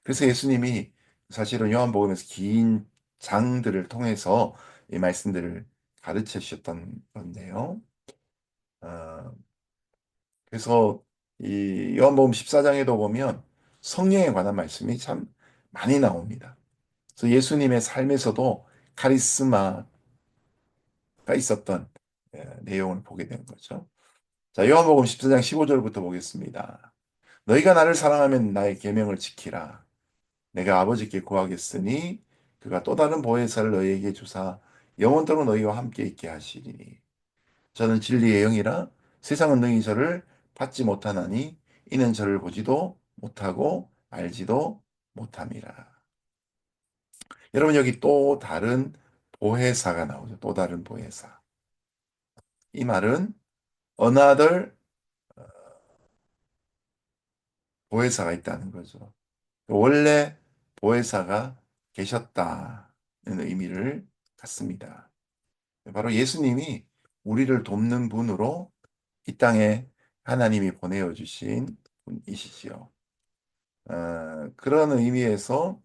그래서 예수님이 사실은 요한복음에서 긴 장들을 통해서 이 말씀들을 가르쳐 주셨던 건데요. 어, 그래서 이 요한복음 14장에도 보면 성령에 관한 말씀이 참 많이 나옵니다. 그래서 예수님의 삶에서도 카리스마가 있었던 내용을 보게 되는 거죠. 자, 요한복음 14장 15절부터 보겠습니다. 너희가 나를 사랑하면 나의 계명을 지키라. 내가 아버지께 구하겠으니 그가 또 다른 보혜사를 너희에게 주사 영원토록 너희와 함께 있게 하시리니 저는 진리의 영이라 세상은 능히 저를 받지 못하나니 이는 저를 보지도 못하고 알지도 못함이라. 여러분 여기 또 다른 보혜사가 나오죠. 또 다른 보혜사. 이 말은 another 보혜사가 있다는 거죠. 원래 보혜사가 계셨다는 의미를 갖습니다. 바로 예수님이 우리를 돕는 분으로 이 땅에 하나님이 보내어 주신 분이시지요. 그런 의미에서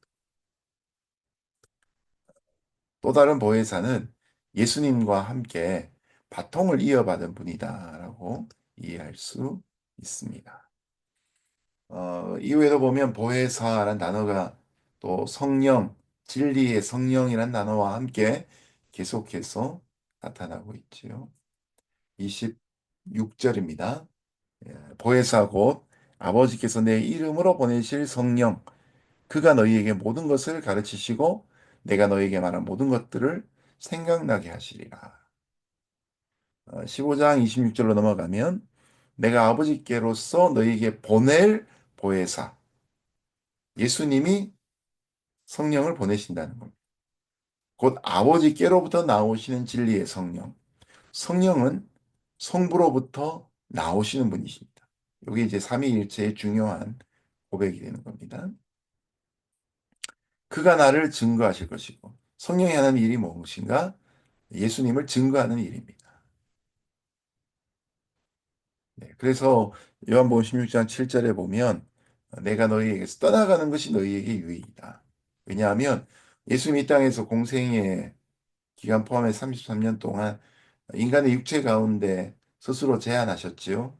또 다른 보혜사는 예수님과 함께 바통을 이어받은 분이다라고 이해할 수 있습니다. 이후에도 보면 보혜사라는 단어가 또 성령, 진리의 성령이라는 단어와 함께 계속해서 나타나고 있지요. 26절입니다. 보혜사 곧 아버지께서 내 이름으로 보내실 성령, 그가 너희에게 모든 것을 가르치시고 내가 너희에게 말한 모든 것들을 생각나게 하시리라. 15장 26절로 넘어가면 내가 아버지께로서 너희에게 보낼 보혜사, 예수님이 성령을 보내신다는 겁니다. 곧 아버지께로부터 나오시는 진리의 성령. 성령은 성부로부터 나오시는 분이십니다. 이게 이제 삼위일체의 중요한 고백이 되는 겁니다. 그가 나를 증거하실 것이고 성령이 하는 일이 무엇인가? 예수님을 증거하는 일입니다. 네, 그래서 요한복음 16장 7절에 보면 내가 너희에게서 떠나가는 것이 너희에게 유익이다. 왜냐하면 예수님이 이 땅에서 공생의 기간 포함해 33년 동안 인간의 육체 가운데 스스로 제한하셨지요.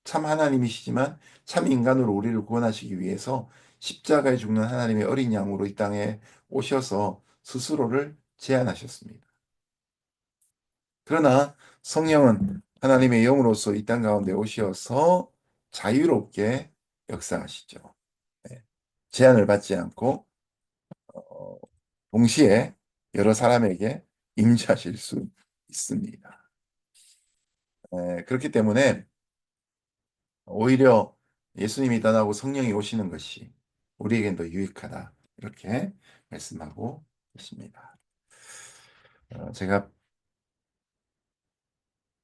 참 하나님이시지만 참 인간으로 우리를 구원하시기 위해서 십자가에 죽는 하나님의 어린 양으로 이 땅에 오셔서 스스로를 제한하셨습니다. 그러나 성령은 하나님의 영으로서 이 땅 가운데 오셔서 자유롭게 역사하시죠. 네. 제한을 받지 않고 어, 동시에 여러 사람에게 임재하실 수 있습니다. 그렇기 때문에 오히려 예수님이 떠나고 성령이 오시는 것이 우리에겐 더 유익하다. 이렇게 말씀하고 있습니다. 제가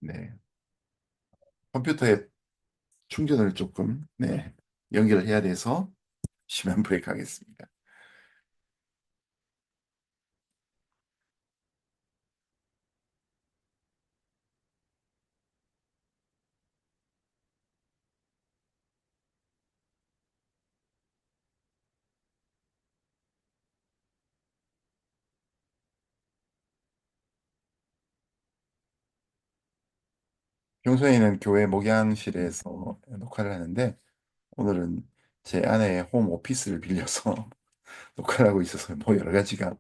네, 컴퓨터에 충전을 조금 연결을 해야 돼서 시간 브레이크 하겠습니다. 평소에는 교회 목양실에서 녹화를 하는데 오늘은 제 아내의 홈 오피스를 빌려서 녹화를 하고 있어서 뭐 여러 가지가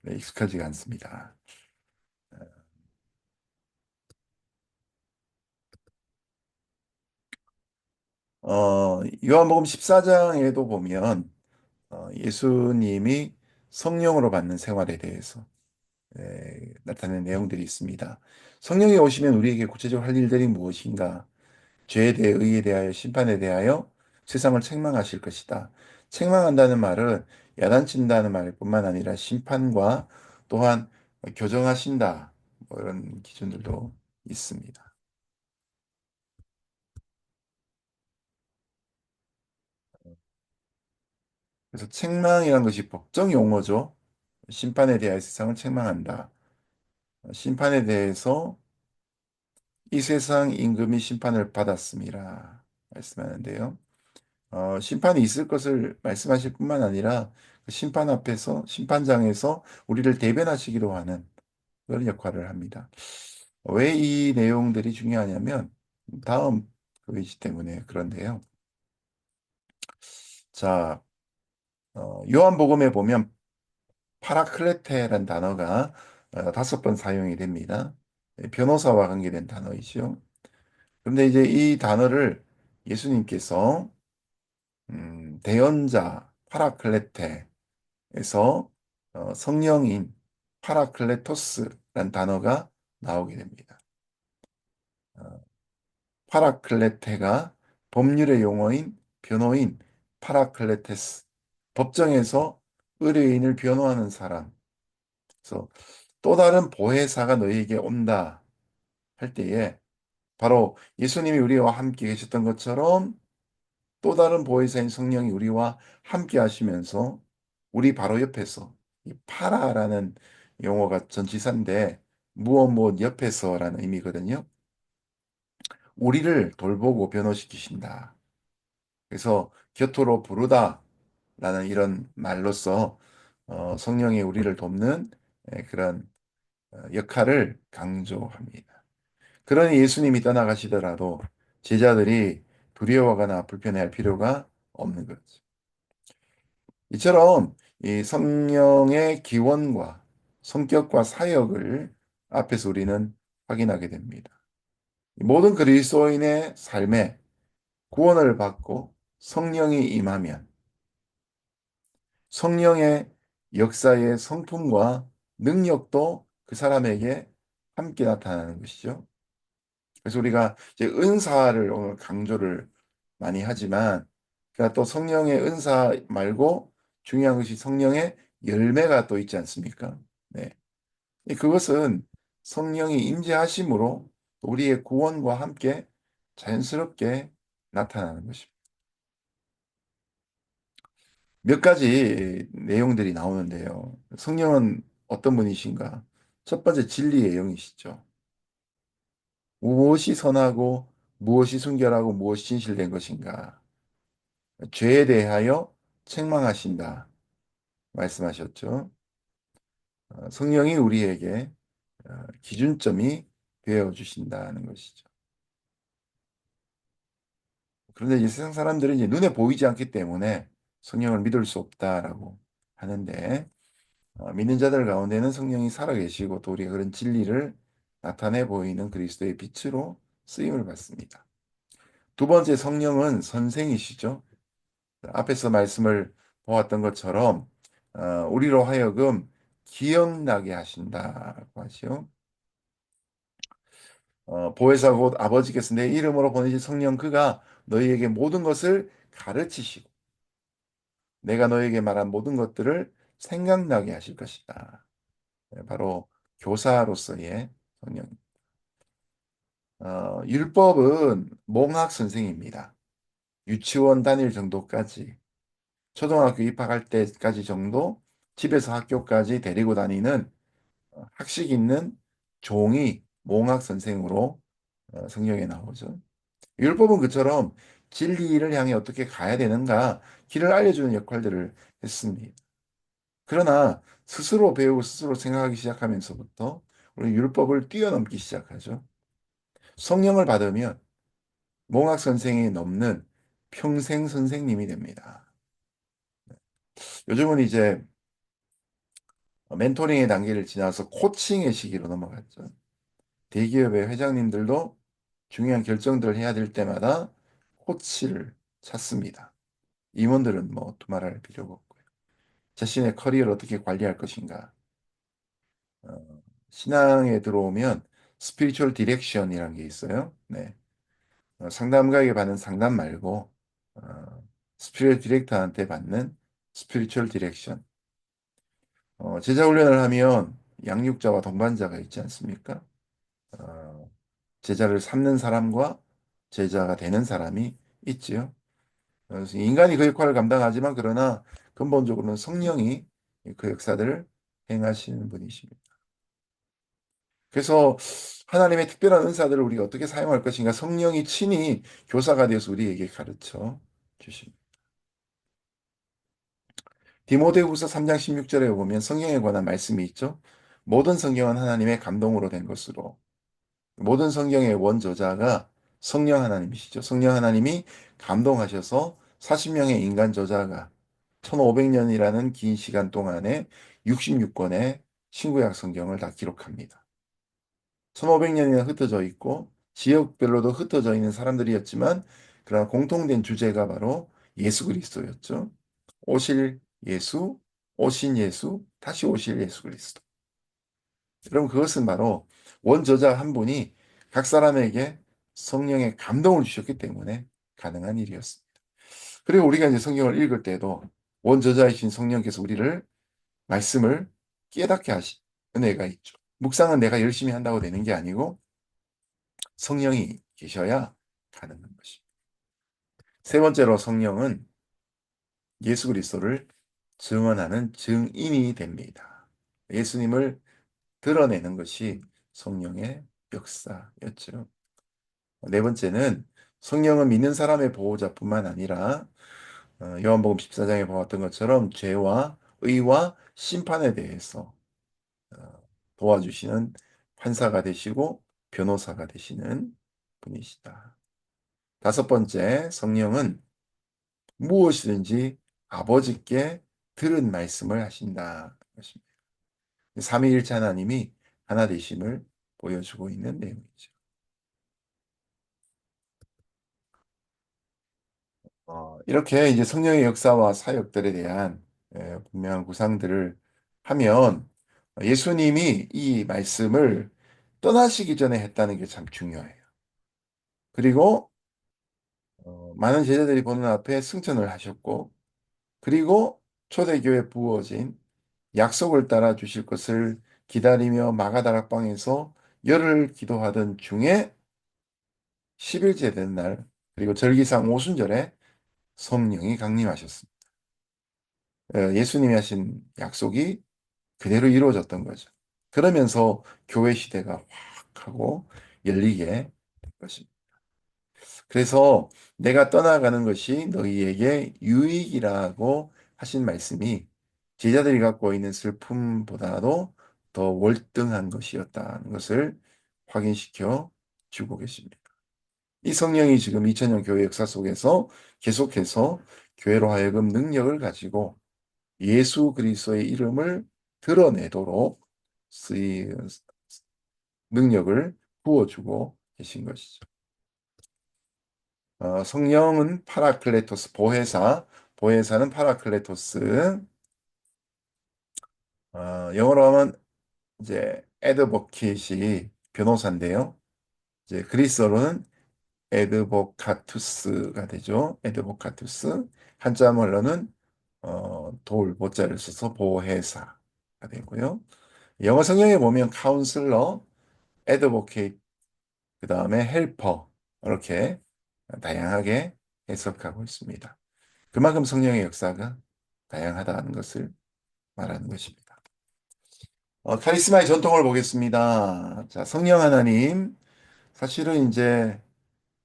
익숙하지가 않습니다. 요한복음 14장에도 보면 예수님이 성령으로 받는 생활에 대해서 나타낸 내용들이 있습니다. 성령이 오시면 우리에게 구체적으로 할 일들이 무엇인가? 죄에 대해, 의에 대하여, 심판에 대하여 세상을 책망하실 것이다. 책망한다는 말은 야단친다는 말뿐만 아니라 심판과 또한 교정하신다. 뭐 이런 기준들도 있습니다. 그래서 책망이라는 것이 법정 용어죠. 심판에 대하여 세상을 책망한다. 심판에 대해서 이 세상 임금이 심판을 받았습니다. 말씀하는데요. 심판이 있을 것을 말씀하실 뿐만 아니라 그 심판 앞에서 심판장에서 우리를 대변하시기로 하는 그런 역할을 합니다. 왜 이 내용들이 중요하냐면 다음 페이지 때문에 그런데요. 자, 요한복음에 보면 파라클레테라는 단어가 다섯 번 사용이 됩니다. 변호사와 관계된 단어이죠. 그런데 이제 이 단어를 예수님께서 대언자 파라클레테에서 성령인 파라클레토스라는 단어가 나오게 됩니다. 어, 파라클레테가 법률의 용어인 변호인 파라클레테스, 법정에서 의뢰인을 변호하는 사람. 그래서 또 다른 보혜사가 너희에게 온다 할 때에 바로 예수님이 우리와 함께 계셨던 것처럼 또 다른 보혜사인 성령이 우리와 함께 하시면서 우리 바로 옆에서 이 파라라는 용어가 전치사인데 무엇 무엇 옆에서라는 의미거든요. 우리를 돌보고 변호시키신다. 그래서 곁으로 부르다라는 이런 말로써 성령이 우리를 돕는 그런 역할을 강조합니다. 그러니 예수님이 떠나가시더라도 제자들이 두려워하거나 불편해할 필요가 없는 거죠. 이처럼 이 성령의 기원과 성격과 사역을 앞에서 우리는 확인하게 됩니다. 모든 그리스도인의 삶에 구원을 받고 성령이 임하면 성령의 역사의 성품과 능력도 그 사람에게 함께 나타나는 것이죠. 그래서 우리가 이제 은사를 오늘 강조를 많이 하지만, 그러니까 또 성령의 은사 말고 중요한 것이 성령의 열매가 또 있지 않습니까? 네. 그것은 성령이 임재하심으로 우리의 구원과 함께 자연스럽게 나타나는 것입니다. 몇 가지 내용들이 나오는데요. 성령은 어떤 분이신가? 첫 번째 진리의 영이시죠. 무엇이 선하고 무엇이 순결하고 무엇이 진실된 것인가? 죄에 대하여 책망하신다. 말씀하셨죠. 성령이 우리에게 기준점이 되어 주신다는 것이죠. 그런데 이제 세상 사람들은 이제 눈에 보이지 않기 때문에 성령을 믿을 수 없다라고 하는데, 믿는 자들 가운데는 성령이 살아계시고 또 우리가 그런 진리를 나타내 보이는 그리스도의 빛으로 쓰임을 받습니다. 두 번째, 성령은 선생이시죠. 앞에서 말씀을 보았던 것처럼 우리로 하여금 기억나게 하신다고 하죠. 보혜사 곧 아버지께서 내 이름으로 보내신 성령 그가 너희에게 모든 것을 가르치시고 내가 너희에게 말한 모든 것들을 생각나게 하실 것이다. 네, 바로 교사로서의 성령. 율법은 몽학 선생입니다. 유치원 다닐 정도까지, 초등학교 입학할 때까지 정도, 집에서 학교까지 데리고 다니는 학식 있는 종이 몽학 선생으로 성경에 나오죠. 율법은 그처럼 진리를 향해 어떻게 가야 되는가 길을 알려주는 역할들을 했습니다. 그러나 스스로 배우고 스스로 생각하기 시작하면서부터 우리 율법을 뛰어넘기 시작하죠. 성령을 받으면 몽학 선생이 넘는 평생 선생님이 됩니다. 요즘은 이제 멘토링의 단계를 지나서 코칭의 시기로 넘어갔죠. 대기업의 회장님들도 중요한 결정들을 해야 될 때마다 코치를 찾습니다. 임원들은 뭐 두말할 필요가 없고요. 자신의 커리어를 어떻게 관리할 것인가. 신앙에 들어오면 스피리추얼 디렉션이라는 게 있어요. 네. 상담가에게 받는 상담 말고 스피리추얼 디렉터한테 받는 스피리추얼 디렉션. 제자 훈련을 하면 양육자와 동반자가 있지 않습니까? 어, 제자를 삼는 사람과 제자가 되는 사람이 있지요. 그래서 인간이 그 역할을 감당하지만 그러나 근본적으로는 성령이 그 역사들을 행하시는 분이십니다. 그래서 하나님의 특별한 은사들을 우리가 어떻게 사용할 것인가 성령이 친히 교사가 되어서 우리에게 가르쳐 주십니다. 디모데후서 3장 16절에 보면 성령에 관한 말씀이 있죠. 모든 성경은 하나님의 감동으로 된 것으로 모든 성경의 원저자가 성령 하나님이시죠. 성령 하나님이 감동하셔서 40명의 인간 저자가 1500년이라는 긴 시간 동안에 66권의 신구약 성경을 다 기록합니다. 1500년이나 흩어져 있고 지역별로도 흩어져 있는 사람들이었지만 그러나 공통된 주제가 바로 예수 그리스도였죠. 오실 예수, 오신 예수, 다시 오실 예수 그리스도. 여러분 그것은 바로 원저자 한 분이 각 사람에게 성령의 감동을 주셨기 때문에 가능한 일이었습니다. 그리고 우리가 이제 성경을 읽을 때도 원저자이신 성령께서 우리를 말씀을 깨닫게 하신 은혜가 있죠. 묵상은 내가 열심히 한다고 되는 게 아니고 성령이 계셔야 가능한 것입니다. 세 번째로 성령은 예수 그리스도를 증언하는 증인이 됩니다. 예수님을 드러내는 것이 성령의 역사였죠. 네 번째는 성령은 믿는 사람의 보호자뿐만 아니라 요한복음 14장에 보았던 것처럼 죄와 의와 심판에 대해서 어, 도와주시는 판사가 되시고 변호사가 되시는 분이시다. 다섯 번째, 성령은 무엇이든지 아버지께 들은 말씀을 하신다. 것입니다. 삼위일체 하나님이 하나 되심을 보여주고 있는 내용이죠. 이렇게 이제 성령의 역사와 사역들에 대한 분명한 구상들을 하면 예수님이 이 말씀을 떠나시기 전에 했다는 게 참 중요해요. 그리고 많은 제자들이 보는 앞에 승천을 하셨고, 그리고 초대교회 부어진 약속을 따라 주실 것을 기다리며 마가다락방에서 열흘 기도하던 중에 10일째 된 날, 그리고 절기상 오순절에 성령이 강림하셨습니다. 예수님이 하신 약속이 그대로 이루어졌던 거죠. 그러면서 교회 시대가 확 하고 열리게 된 것입니다. 그래서 내가 떠나가는 것이 너희에게 유익이라고 하신 말씀이 제자들이 갖고 있는 슬픔보다도 더 월등한 것이었다는 것을 확인시켜 주고 계십니다. 이 성령이 지금 2000년 교회 역사 속에서 계속해서 교회로 하여금 능력을 가지고 예수 그리스도의 이름을 드러내도록 능력을 부어주고 계신 것이죠. 성령은 파라클레토스, 보혜사, 보혜사는 파라클레토스, 영어로 하면 이제 에드보킷이 변호사인데요. 이제 그리스어로는 에드보카투스가 되죠. 에드보카투스. 한자 말로는 돌, 보자를 써서 보혜사가 되고요. 영어 성경에 보면 카운슬러, 에드보케이트, 그 다음에 헬퍼 이렇게 다양하게 해석하고 있습니다. 그만큼 성령의 역사가 다양하다는 것을 말하는 것입니다. 카리스마의 전통을 보겠습니다. 자, 성령 하나님. 사실은 이제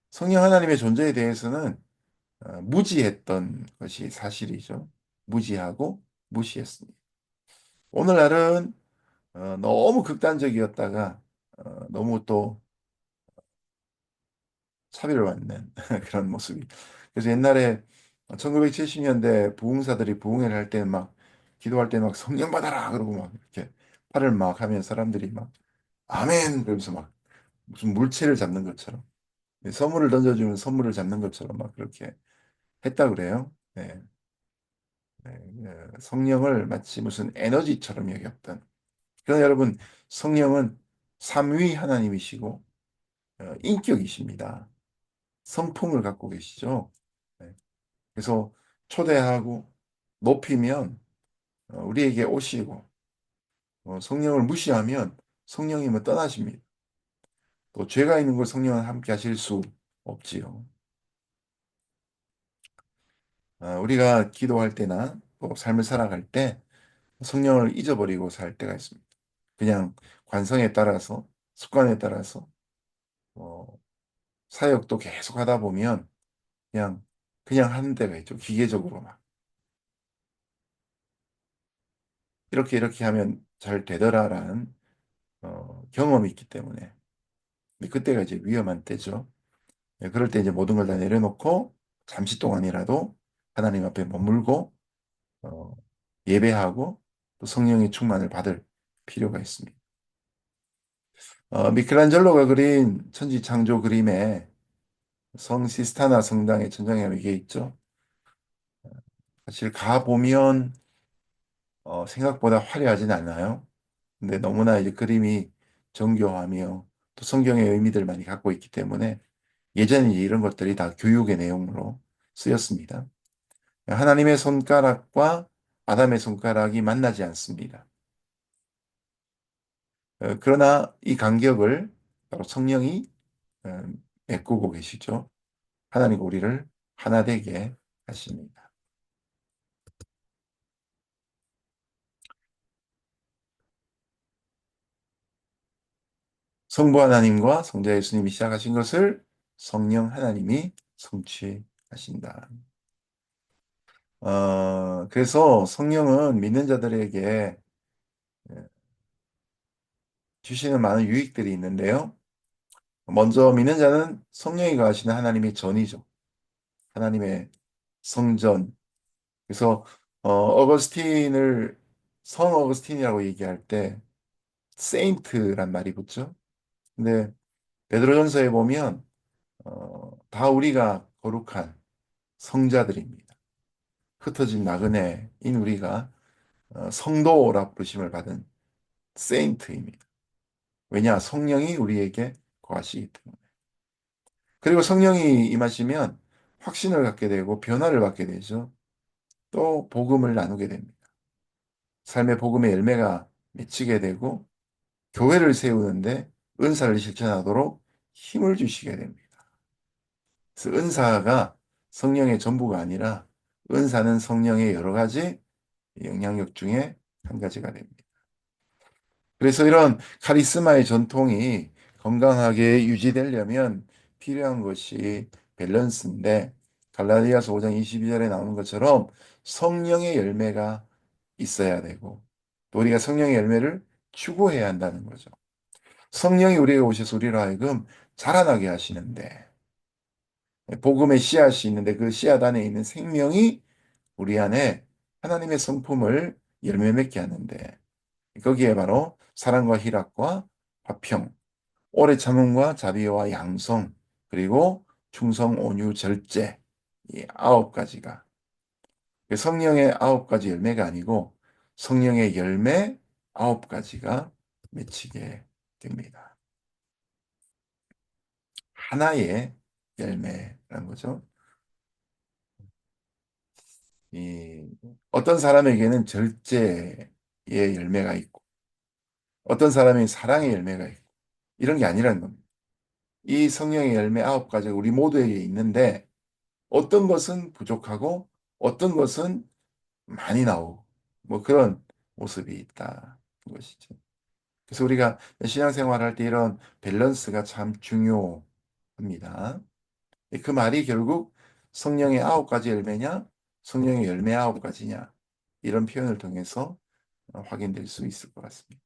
성령 하나님의 존재에 대해서는 무지했던 것이 사실이죠. 무지하고 무시했습니다. 오늘날은 너무 극단적이었다가 너무 또 차별을 받는 그런 모습이. 그래서 옛날에 1970년대 부흥사들이 부흥회를 할 때 막 기도할 때 막 성령 받아라 그러고 막 이렇게 팔을 막 하면 사람들이 막 아멘 그러면서 막 무슨 물체를 잡는 것처럼 선물을 던져주면 선물을 잡는 것처럼 막 그렇게 했다 그래요. 네. 네. 성령을 마치 무슨 에너지처럼 여겼던. 그러나 여러분 성령은 삼위 하나님이시고 인격이십니다. 성품을 갖고 계시죠. 네. 그래서 초대하고 높이면 우리에게 오시고 성령을 무시하면 성령님은 떠나십니다. 또 죄가 있는 걸 성령은 함께 하실 수 없지요. 우리가 기도할 때나 또 삶을 살아갈 때 성령을 잊어버리고 살 때가 있습니다. 그냥 관성에 따라서 습관에 따라서 어, 사역도 계속 하다 보면 그냥 하는 데가 있죠. 기계적으로만. 이렇게 이렇게 하면 잘 되더라라는 경험이 있기 때문에. 근데 그때가 이제 위험한 때죠. 예, 그럴 때 이제 모든 걸 다 내려놓고 잠시 동안이라도 하나님 앞에 머물고 어, 예배하고 또 성령의 충만을 받을 필요가 있습니다. 미켈란젤로가 그린 천지 창조 그림에 성 시스타나 성당의 천장에 이게 있죠. 사실 가 보면 생각보다 화려하진 않아요. 근데 너무나 이제 그림이 정교하며 또 성경의 의미들 많이 갖고 있기 때문에 예전에 이제 이런 것들이 다 교육의 내용으로 쓰였습니다. 하나님의 손가락과 아담의 손가락이 만나지 않습니다. 그러나 이 간격을 바로 성령이 어, 메꾸고 계시죠. 하나님 우리를 하나 되게 하십니다. 성부 하나님과 성자 예수님이 시작하신 것을 성령 하나님이 성취하신다. 그래서 성령은 믿는 자들에게 주시는 많은 유익들이 있는데요. 먼저 믿는 자는 성령이 거하시는 하나님의 전이죠. 하나님의 성전. 그래서 어거스틴을 성 어거스틴이라고 얘기할 때 세인트란 말이 붙죠. 근데 베드로전서에 보면 다 우리가 거룩한 성자들입니다. 흩어진 나그네인 우리가 성도라 부르심을 받은 세인트입니다. 왜냐? 성령이 우리에게 거하시기 때문에. 그리고 성령이 임하시면 확신을 갖게 되고 변화를 받게 되죠. 또 복음을 나누게 됩니다. 삶의 복음의 열매가 맺히게 되고 교회를 세우는데 은사를 실천하도록 힘을 주시게 됩니다. 그래서 은사가 성령의 전부가 아니라 은사는 성령의 여러 가지 영향력 중에 한 가지가 됩니다. 그래서 이런 카리스마의 전통이 건강하게 유지되려면 필요한 것이 밸런스인데 갈라디아서 5장 22절에 나오는 것처럼 성령의 열매가 있어야 되고 또 우리가 성령의 열매를 추구해야 한다는 거죠. 성령이 우리에게 오셔서 우리로 하여금 자라나게 하시는데 복음의 씨앗이 있는데 그 씨앗 안에 있는 생명이 우리 안에 하나님의 성품을 열매 맺게 하는데 거기에 바로 사랑과 희락과 화평, 오래 참음과 자비와 양성, 그리고 충성, 온유, 절제 이 아홉 가지가 성령의 아홉 가지 열매가 아니고 성령의 열매 아홉 가지가 맺히게 됩니다. 하나의 열매라는 거죠. 이 어떤 사람에게는 절제의 열매가 있고 어떤 사람이 사랑의 열매가 있고 이런 게 아니라는 겁니다. 이 성령의 열매 아홉 가지가 우리 모두에게 있는데 어떤 것은 부족하고 어떤 것은 많이 나오고 뭐 그런 모습이 있다 것이죠. 그래서 우리가 신앙생활 할 때 이런 밸런스가 참 중요합니다. 그 말이 결국 성령의 아홉 가지 열매냐 성령의 열매 아홉 가지냐 이런 표현을 통해서 확인될 수 있을 것 같습니다.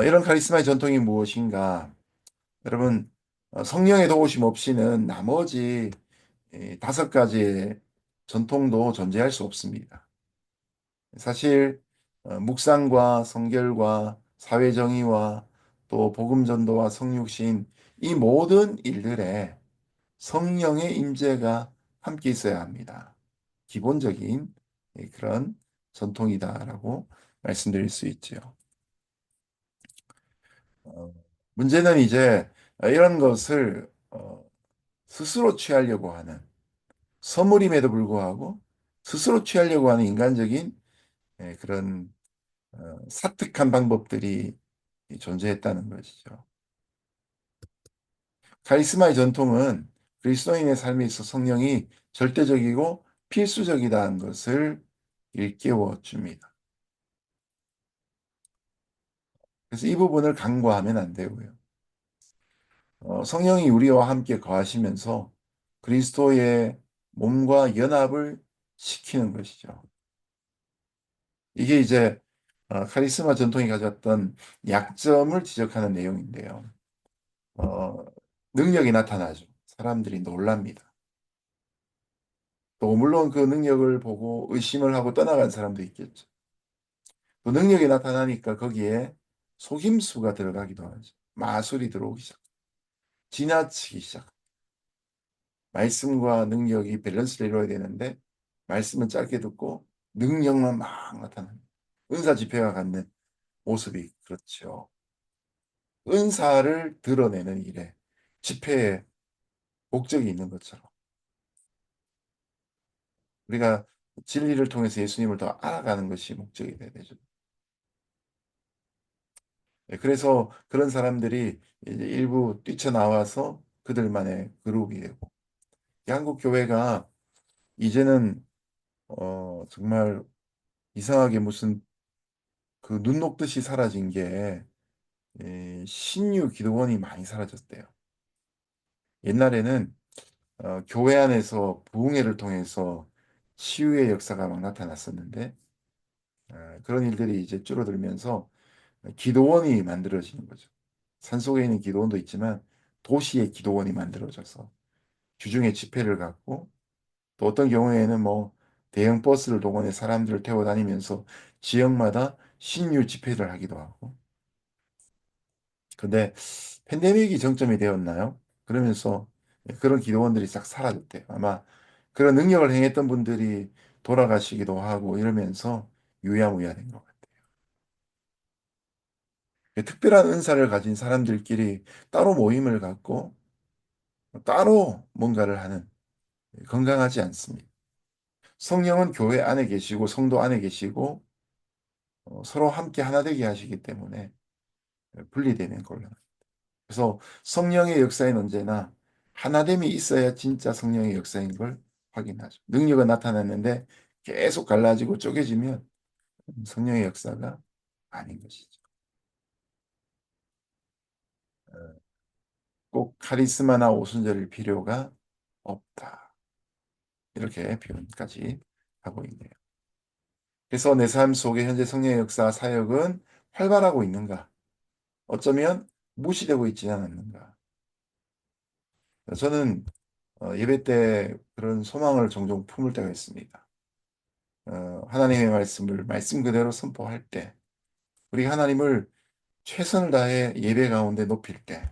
이런 카리스마의 전통이 무엇인가? 여러분, 성령의 도우심 없이는 나머지 다섯 가지의 전통도 존재할 수 없습니다. 사실 묵상과 성결과 사회정의와 또 복음전도와 성육신 이 모든 일들에 성령의 임재가 함께 있어야 합니다. 기본적인 그런 전통이다라고 말씀드릴 수 있죠. 어, 문제는 이제 이런 것을 스스로 취하려고 하는 선물임에도 불구하고 스스로 취하려고 하는 인간적인 그런 사특한 방법들이 존재했다는 것이죠. 카리스마의 전통은 그리스도인의 삶에 있어 성령이 절대적이고 필수적이다는 것을 일깨워 줍니다. 그래서 이 부분을 간과하면 안 되고요. 성령이 우리와 함께 거하시면서 그리스도의 몸과 연합을 시키는 것이죠. 이게 이제 카리스마 전통이 가졌던 약점을 지적하는 내용인데요. 어, 능력이 나타나죠. 사람들이 놀랍니다. 또 물론 그 능력을 보고 의심을 하고 떠나간 사람도 있겠죠. 또 능력이 나타나니까 거기에 속임수가 들어가기도 하죠. 마술이 들어오기 시작. 지나치기 시작. 말씀과 능력이 밸런스를 이루어야 되는데 말씀은 짧게 듣고 능력만 막 나타납니다. 은사 집회와 같은 모습이 그렇죠. 은사를 드러내는 일에 집회에 목적이 있는 것처럼 우리가 진리를 통해서 예수님을 더 알아가는 것이 목적이 돼야 되죠. 네, 그래서 그런 사람들이 이제 일부 뛰쳐나와서 그들만의 그룹이 되고 이 한국 교회가 이제는 정말 이상하게 무슨 그 눈 녹듯이 사라진 게 신유 기도원이 많이 사라졌대요. 옛날에는 교회 안에서 부흥회를 통해서 치유의 역사가 막 나타났었는데 그런 일들이 이제 줄어들면서 기도원이 만들어지는 거죠. 산속에 있는 기도원도 있지만 도시의 기도원이 만들어져서 주중에 집회를 갖고 또 어떤 경우에는 뭐 대형 버스를 동원해 사람들을 태워 다니면서 지역마다 신유 집회를 하기도 하고 근데 팬데믹이 정점이 되었나요? 그러면서 그런 기도원들이 싹 사라졌대요. 아마 그런 능력을 행했던 분들이 돌아가시기도 하고 이러면서 유야무야 된 것 같아요. 특별한 은사를 가진 사람들끼리 따로 모임을 갖고 따로 뭔가를 하는 건강하지 않습니다. 성령은 교회 안에 계시고 성도 안에 계시고 서로 함께 하나 되게 하시기 때문에 분리되는 곤란. 그래서 성령의 역사엔 언제나 하나됨이 있어야 진짜 성령의 역사인 걸 확인하죠. 능력은 나타났는데 계속 갈라지고 쪼개지면 성령의 역사가 아닌 것이죠. 꼭 카리스마나 오순절일 필요가 없다. 이렇게 표현까지 하고 있네요. 그래서 내 삶 속에 현재 성령의 역사 사역은 활발하고 있는가? 어쩌면 무시되고 있지 않았는가? 저는 예배 때 그런 소망을 종종 품을 때가 있습니다. 하나님의 말씀을 말씀 그대로 선포할 때, 우리가 하나님을 최선을 다해 예배 가운데 높일 때,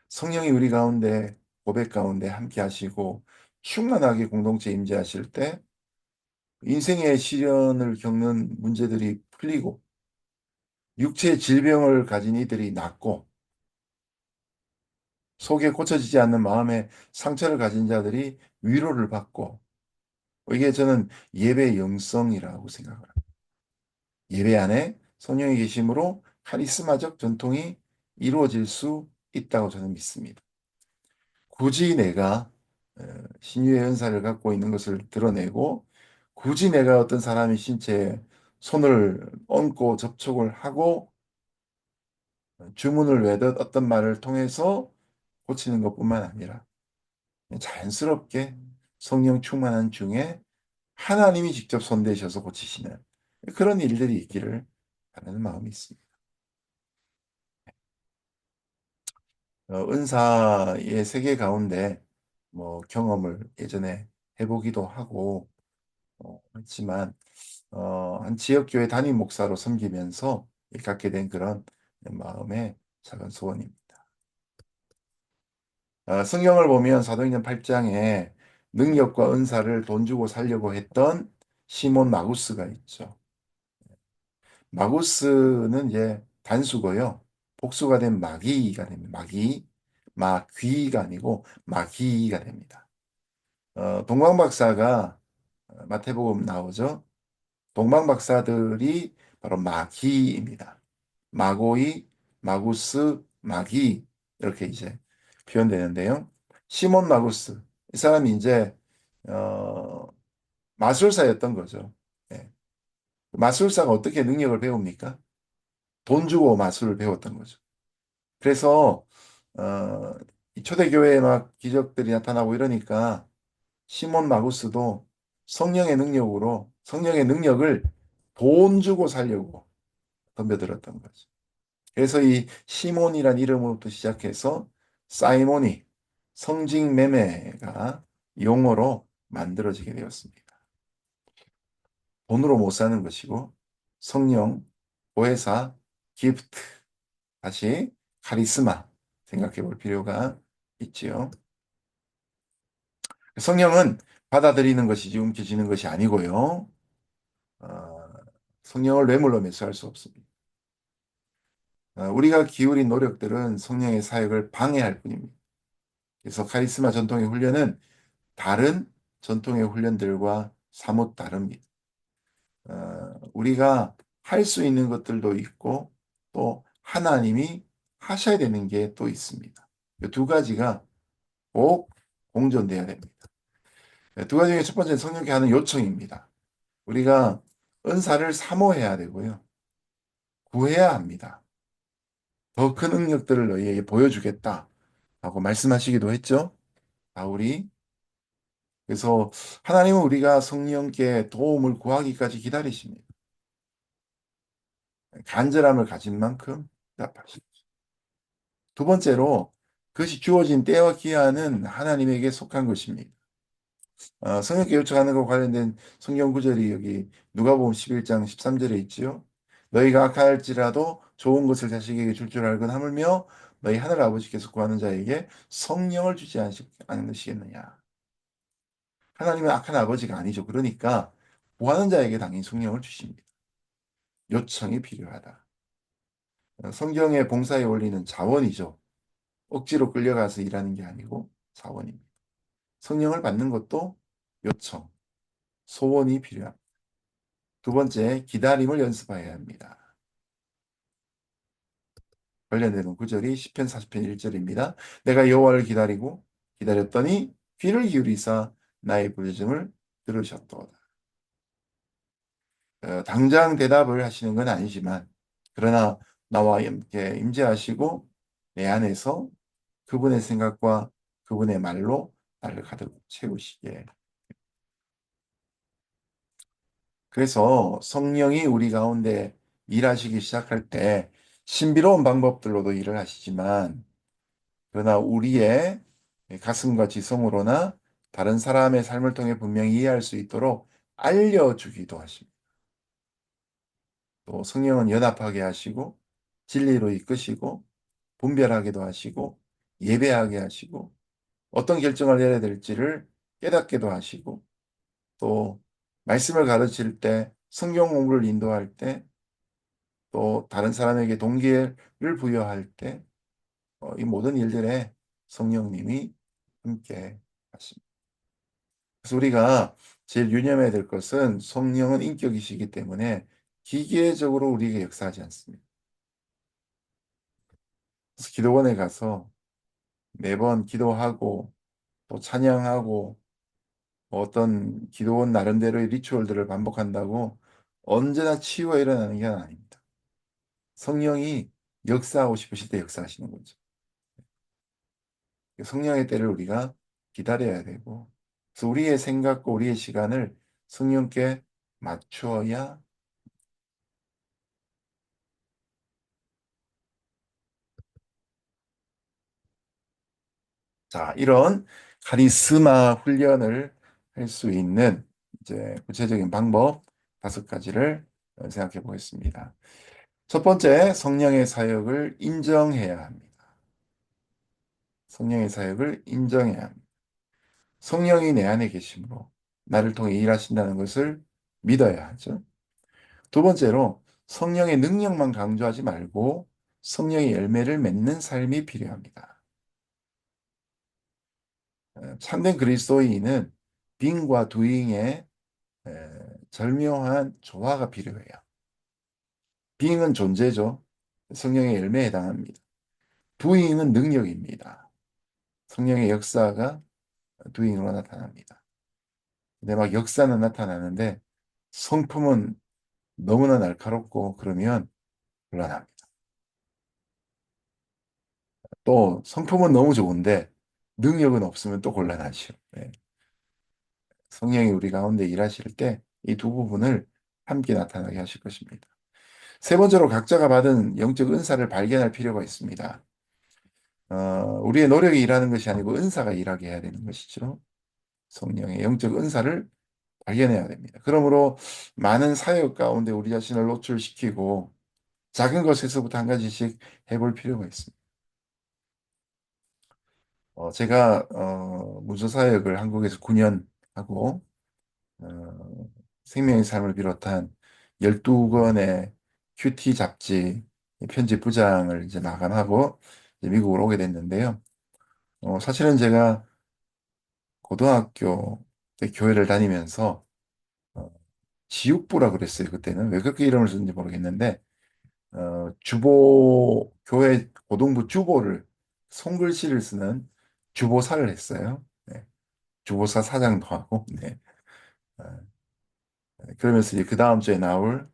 성령이 우리 가운데 고백 가운데 함께 하시고 충만하게 공동체 임재하실 때 인생의 시련을 겪는 문제들이 풀리고 육체의 질병을 가진 이들이 낫고 속에 고쳐지지 않는 마음의 상처를 가진 자들이 위로를 받고 이게 저는 예배의 영성이라고 생각을 합니다. 예배 안에 성령이 계심으로 카리스마적 전통이 이루어질 수 있다고 저는 믿습니다. 굳이 내가 신유의 은사를 갖고 있는 것을 드러내고 굳이 내가 어떤 사람의 신체에 손을 얹고 접촉을 하고 주문을 외듯 어떤 말을 통해서 고치는 것뿐만 아니라 자연스럽게 성령 충만한 중에 하나님이 직접 손대셔서 고치시는 그런 일들이 있기를 바라는 마음이 있습니다. 은사의 세계 가운데 뭐 경험을 예전에 해보기도 하고 했지만 한 지역교회 담임 목사로 섬기면서 갖게 된 그런 마음의 작은 소원입니다. 성경을 보면 사도행전 8장에 능력과 은사를 돈 주고 살려고 했던 시몬 마구스가 있죠. 마구스는 이제 단수고요. 복수가 된 마귀가 됩니다. 마귀가 아니고 마귀가 됩니다. 동방박사가 마태복음 나오죠. 동방박사들이 바로 마귀입니다. 마고이, 마구스, 마귀 이렇게 이제 표현되는데요. 시몬 마구스 이 사람이 이제 어, 마술사였던 거죠. 예. 마술사가 어떻게 능력을 배웁니까? 돈 주고 마술을 배웠던 거죠. 그래서 이 초대교회에 막 기적들이 나타나고 이러니까 시몬 마구스도 성령의 능력으로 성령의 능력을 돈 주고 살려고 덤벼들었던 거죠. 그래서 이 시몬이란 이름으로부터 시작해서 사이몬이 성직 매매가 용어로 만들어지게 되었습니다. 돈으로 못 사는 것이고 성령, 보혜사, 기프트, 다시 카리스마 생각해 볼 필요가 있지요. 성령은 받아들이는 것이지 움켜쥐는 것이 아니고요. 어, 성령을 뇌물로 매수할 수 없습니다. 우리가 기울인 노력들은 성령의 사역을 방해할 뿐입니다. 그래서 카리스마 전통의 훈련은 다른 전통의 훈련들과 사뭇 다릅니다. 우리가 할 수 있는 것들도 있고 또 하나님이 하셔야 되는 게 또 있습니다. 이 두 가지가 꼭 공존돼야 됩니다. 두 가지 중에 첫 번째는 성령께 하는 요청입니다. 우리가 은사를 사모해야 되고요. 구해야 합니다. 더 큰 능력들을 너희에게 보여주겠다 라고 말씀하시기도 했죠. 바울이. 그래서 하나님은 우리가 성령께 도움을 구하기까지 기다리십니다. 간절함을 가진 만큼 답하십니다. 두 번째로 그것이 주어진 때와 기한은 하나님에게 속한 것입니다. 성령께 요청하는 것과 관련된 성경 구절이 여기 누가복음 11장 13절에 있지요. 너희가 악할지라도 좋은 것을 자식에게 줄 줄 알건 하물며 너희 하늘 아버지께서 구하는 자에게 성령을 주지 않으시겠느냐. 하나님은 악한 아버지가 아니죠. 그러니까 구하는 자에게 당연히 성령을 주십니다. 요청이 필요하다. 성경의 봉사에 올리는 자원이죠. 억지로 끌려가서 일하는 게 아니고 자원입니다. 성령을 받는 것도 요청, 소원이 필요합니다. 두 번째, 기다림을 연습해야 합니다. 관련되는 구절이 시편 40편 1절입니다. 내가 여호와를 기다렸더니 귀를 기울이사 나의 부르짖음을 들으셨도다. 당장 대답을 하시는 건 아니지만 그러나 나와 함께 임재하시고 내 안에서 그분의 생각과 그분의 말로 나를 가득 채우시게. 그래서 성령이 우리 가운데 일하시기 시작할 때 신비로운 방법들로도 일을 하시지만 그러나 우리의 가슴과 지성으로나 다른 사람의 삶을 통해 분명히 이해할 수 있도록 알려주기도 하십니다. 또 성령은 연합하게 하시고 진리로 이끄시고 분별하기도 하시고 예배하게 하시고 어떤 결정을 내려야 될지를 깨닫게도 하시고 또 말씀을 가르칠 때 성경 공부를 인도할 때 또 다른 사람에게 동기를 부여할 때 이 모든 일들에 성령님이 함께 하십니다. 그래서 우리가 제일 유념해야 될 것은 성령은 인격이시기 때문에 기계적으로 우리에게 역사하지 않습니다. 그래서 기도원에 가서 매번 기도하고 또 찬양하고 어떤 기도원 나름대로의 리추얼들을 반복한다고 언제나 치유가 일어나는 게 아닙니다. 성령이 역사하고 싶으실 때 역사하시는 거죠. 성령의 때를 우리가 기다려야 되고, 그래서 우리의 생각과 우리의 시간을 성령께 맞추어야. 자, 이런 카리스마 훈련을 할 수 있는 이제 구체적인 방법 5가지를 생각해 보겠습니다. 첫 번째, 성령의 사역을 인정해야 합니다. 성령의 사역을 인정해야 합니다. 성령이 내 안에 계심으로 나를 통해 일하신다는 것을 믿어야 하죠. 두 번째로 성령의 능력만 강조하지 말고 성령의 열매를 맺는 삶이 필요합니다. 참된 그리스도인은 빙과 두잉의 절묘한 조화가 필요해요. 빙은 존재죠. 성령의 열매에 해당합니다. 두잉은 능력입니다. 성령의 역사가 두잉으로 나타납니다. 근데 막 역사는 나타나는데 성품은 너무나 날카롭고 그러면 곤란합니다. 또 성품은 너무 좋은데 능력은 없으면 또 곤란하죠. 네. 성령이 우리 가운데 일하실 때 이 두 부분을 함께 나타나게 하실 것입니다. 세 번째로 각자가 받은 영적 은사를 발견할 필요가 있습니다. 우리의 노력이 일하는 것이 아니고 은사가 일하게 해야 되는 것이죠. 성령의 영적 은사를 발견해야 됩니다. 그러므로 많은 사역 가운데 우리 자신을 노출시키고 작은 것에서부터 한 가지씩 해볼 필요가 있습니다. 제가 문서사역을 한국에서 9년 하고 생명의 삶을 비롯한 12권의 큐티 잡지 편집 부장을 이제 마감하고 이제 미국으로 오게 됐는데요. 사실은 제가 고등학교 때 교회를 다니면서 어, 지육부라 그랬어요. 그때는 왜 그렇게 이름을 썼는지 모르겠는데 교회 고등부 주보를 손글씨를 쓰는 주보사를 했어요. 네. 주보사 사장도 하고 네. 어, 그러면서 이제 그 다음 주에 나올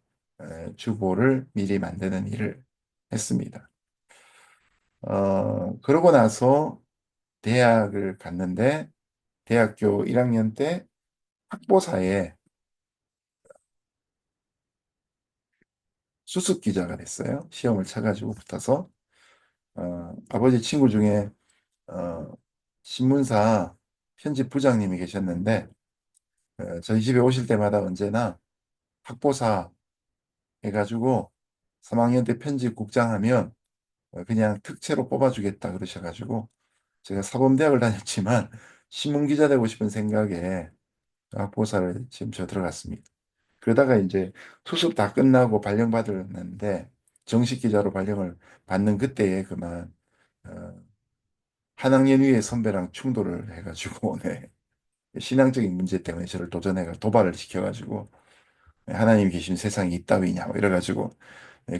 주보를 미리 만드는 일을 했습니다. 그러고 나서 대학을 갔는데 대학교 1학년 때 학보사에 수습 기자가 됐어요. 시험을 쳐가지고 붙어서 아버지 친구 중에 어, 신문사 편집 부장님이 계셨는데 저희 집에 오실 때마다 언제나 학보사 해가지고 3학년 때 편집국장 하면 그냥 특채로 뽑아주겠다 그러셔가지고 제가 사범대학을 다녔지만 신문기자 되고 싶은 생각에 학보사를 지금 저 들어갔습니다. 그러다가 이제 수습 다 끝나고 발령받았는데 정식 기자로 발령을 받는 그때에 그만 어, 한 학년 위에 선배랑 충돌을 해가지고 네. 신앙적인 문제 때문에 저를 도전해가 도발을 시켜가지고 하나님 계신 세상이 있다위냐 뭐 이래가지고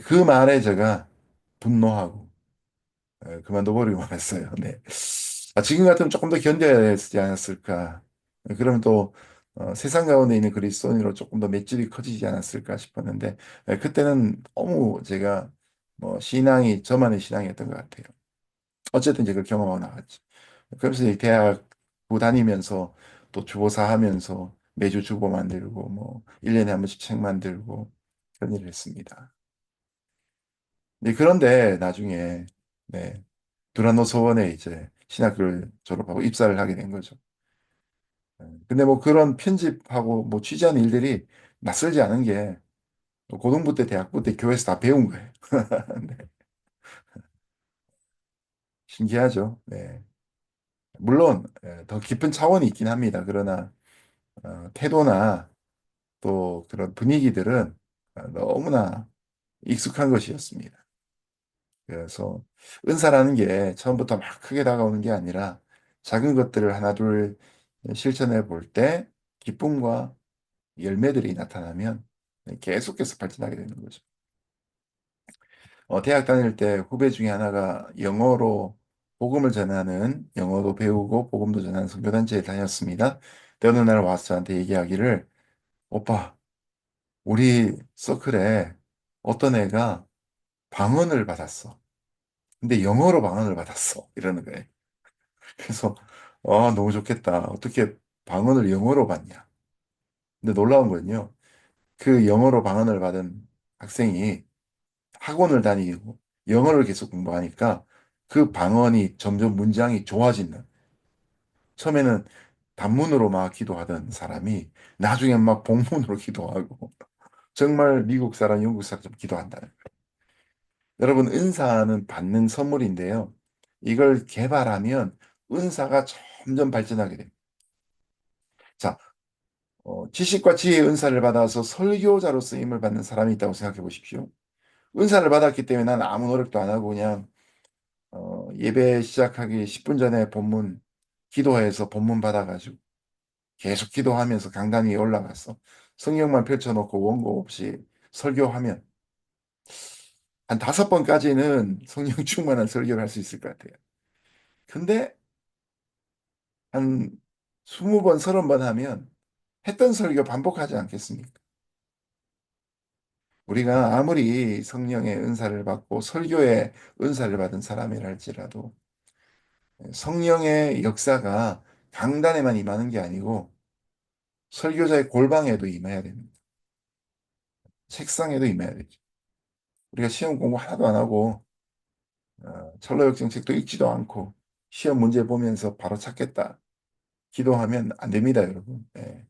그 말에 제가 분노하고 그만둬버리고 말았어요. 네. 지금 같으면 조금 더 견뎌야 되지 않았을까. 그러면 또 세상 가운데 있는 그리스도인으로 조금 더 맷집이 커지지 않았을까 싶었는데 그때는 너무 제가 뭐 신앙이 저만의 신앙이었던 것 같아요. 어쨌든 이제 그걸 경험하고 나갔죠. 그래서 이제 대학부 다니면서 또 주보사 하면서 매주 주보 만들고 뭐 1년에 한 번씩 책 만들고 그런 일을 했습니다. 네, 그런데 나중에 네, 두란노 서원에 이제 신학교를 졸업하고 입사를 하게 된 거죠. 근데 뭐 그런 편집하고 뭐 취재하는 일들이 낯설지 않은 게 고등부 때 대학부 때 교회에서 다 배운 거예요. 네, 신기하죠. 네. 물론 더 깊은 차원이 있긴 합니다. 그러나 태도나 또 그런 분위기들은 너무나 익숙한 것이었습니다. 그래서 은사라는 게 처음부터 막 크게 다가오는 게 아니라 작은 것들을 하나 둘 실천해 볼 때 기쁨과 열매들이 나타나면 계속해서 발전하게 되는 거죠. 대학 다닐 때 후배 중에 하나가 영어로 복음을 전하는 영어도 배우고 복음도 전하는 선교단체에 다녔습니다. 근데 어느 날 와서 저한테 얘기하기를 오빠 우리 서클에 어떤 애가 방언을 받았어. 근데 영어로 방언을 받았어. 이러는 거예요. 그래서 너무 좋겠다. 어떻게 방언을 영어로 받냐. 근데 놀라운 건요. 그 영어로 방언을 받은 학생이 학원을 다니고 영어를 계속 공부하니까 그 방언이 점점 문장이 좋아지는. 처음에는 단문으로 막 기도하던 사람이 나중에 막 복문으로 기도하고 정말 미국 사람, 영국 사람 기도한다는 거예요. 여러분, 은사는 받는 선물인데요. 이걸 개발하면 은사가 점점 발전하게 됩니다. 자, 지식과 지혜의 은사를 받아서 설교자로 쓰임을 받는 사람이 있다고 생각해 보십시오. 은사를 받았기 때문에 난 아무 노력도 안 하고 그냥 예배 시작하기 10분 전에 본문 기도해서 본문 받아가지고 계속 기도하면서 강단 위에 올라가서 성경만 펼쳐놓고 원고 없이 설교하면 한 5번까지는 성령 충만한 설교를 할 수 있을 것 같아요. 근데 한 20번, 30번 하면 했던 설교 반복하지 않겠습니까? 우리가 아무리 성령의 은사를 받고 설교의 은사를 받은 사람이라 할지라도 성령의 역사가 강단에만 임하는 게 아니고 설교자의 골방에도 임해야 됩니다. 책상에도 임해야 되죠. 우리가 시험 공부 하나도 안 하고 철로역 정책도 읽지도 않고 시험 문제 보면서 바로 찾겠다. 기도하면 안 됩니다, 여러분. 예.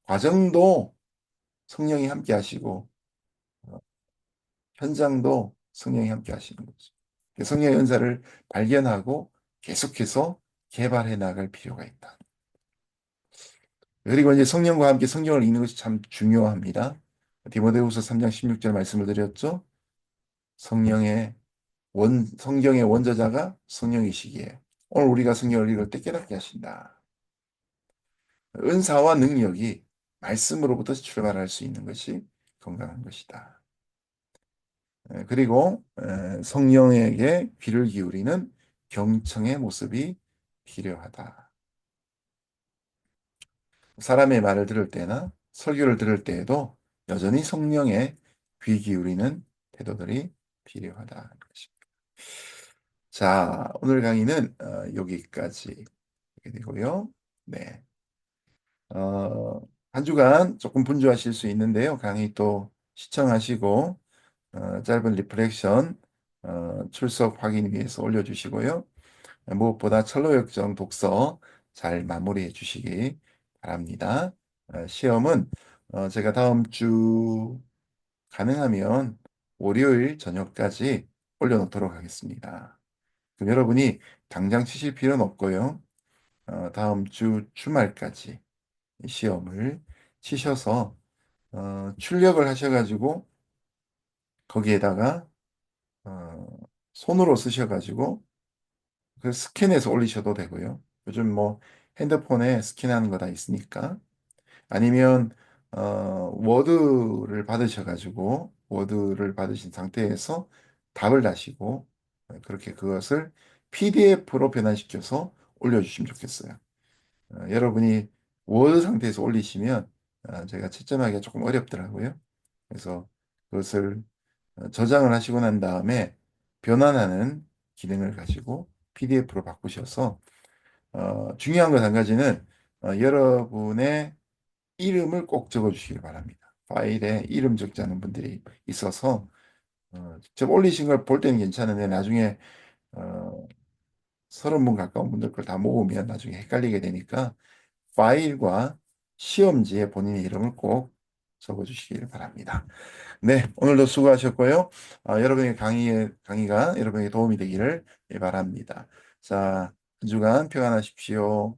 과정도 성령이 함께 하시고 어, 현장도 성령이 함께 하시는 거죠. 성령의 은사를 발견하고 계속해서 개발해 나갈 필요가 있다. 그리고 이제 성령과 함께 성경을 읽는 것이 참 중요합니다. 디모데후서 3장 16절 말씀을 드렸죠. 성령의 성경의 원저자가 성령이시기에 오늘 우리가 성경을 읽을 때 깨닫게 하신다. 은사와 능력이 말씀으로부터 출발할 수 있는 것이 건강한 것이다. 그리고 성령에게 귀를 기울이는 경청의 모습이 필요하다. 사람의 말을 들을 때나 설교를 들을 때에도 여전히 성령에 귀 기울이는 태도들이 필요하다는 것입니다. 자, 오늘 강의는 여기까지 되고요. 네. 어, 한 주간 조금 분주하실 수 있는데요. 강의 또 시청하시고 짧은 리플렉션 출석 확인 위해서 올려주시고요. 무엇보다 철로역정 독서 잘 마무리해 주시기 바랍니다. 시험은 제가 다음 주 가능하면 월요일 저녁까지 올려놓도록 하겠습니다. 그럼 여러분이 당장 치실 필요는 없고요. 다음 주 주말까지 시험을 치셔서 출력을 하셔가지고 거기에다가 어, 손으로 쓰셔가지고 그 스캔해서 올리셔도 되고요. 요즘 뭐 핸드폰에 스캔하는 거 다 있으니까 아니면 워드를 받으신 상태에서 답을 다시고 그렇게 그것을 PDF로 변환시켜서 올려주시면 좋겠어요. 여러분이 워드 상태에서 올리시면 제가 채점하기가 조금 어렵더라고요. 그래서 그것을 저장을 하시고 난 다음에 변환하는 기능을 가지고 PDF로 바꾸셔서 중요한 것 한 가지는 여러분의 이름을 꼭 적어 주시길 바랍니다. 파일에 이름 적지 않은 분들이 있어서 직접 올리신 걸 볼 때는 괜찮은데 나중에 어, 30분 가까운 분들 걸 다 모으면 나중에 헷갈리게 되니까 파일과 시험지에 본인의 이름을 꼭 적어 주시길 바랍니다. 네, 오늘도 수고하셨고요. 여러분의 강의가 여러분에게 도움이 되기를 바랍니다. 자, 한 주간 평안하십시오.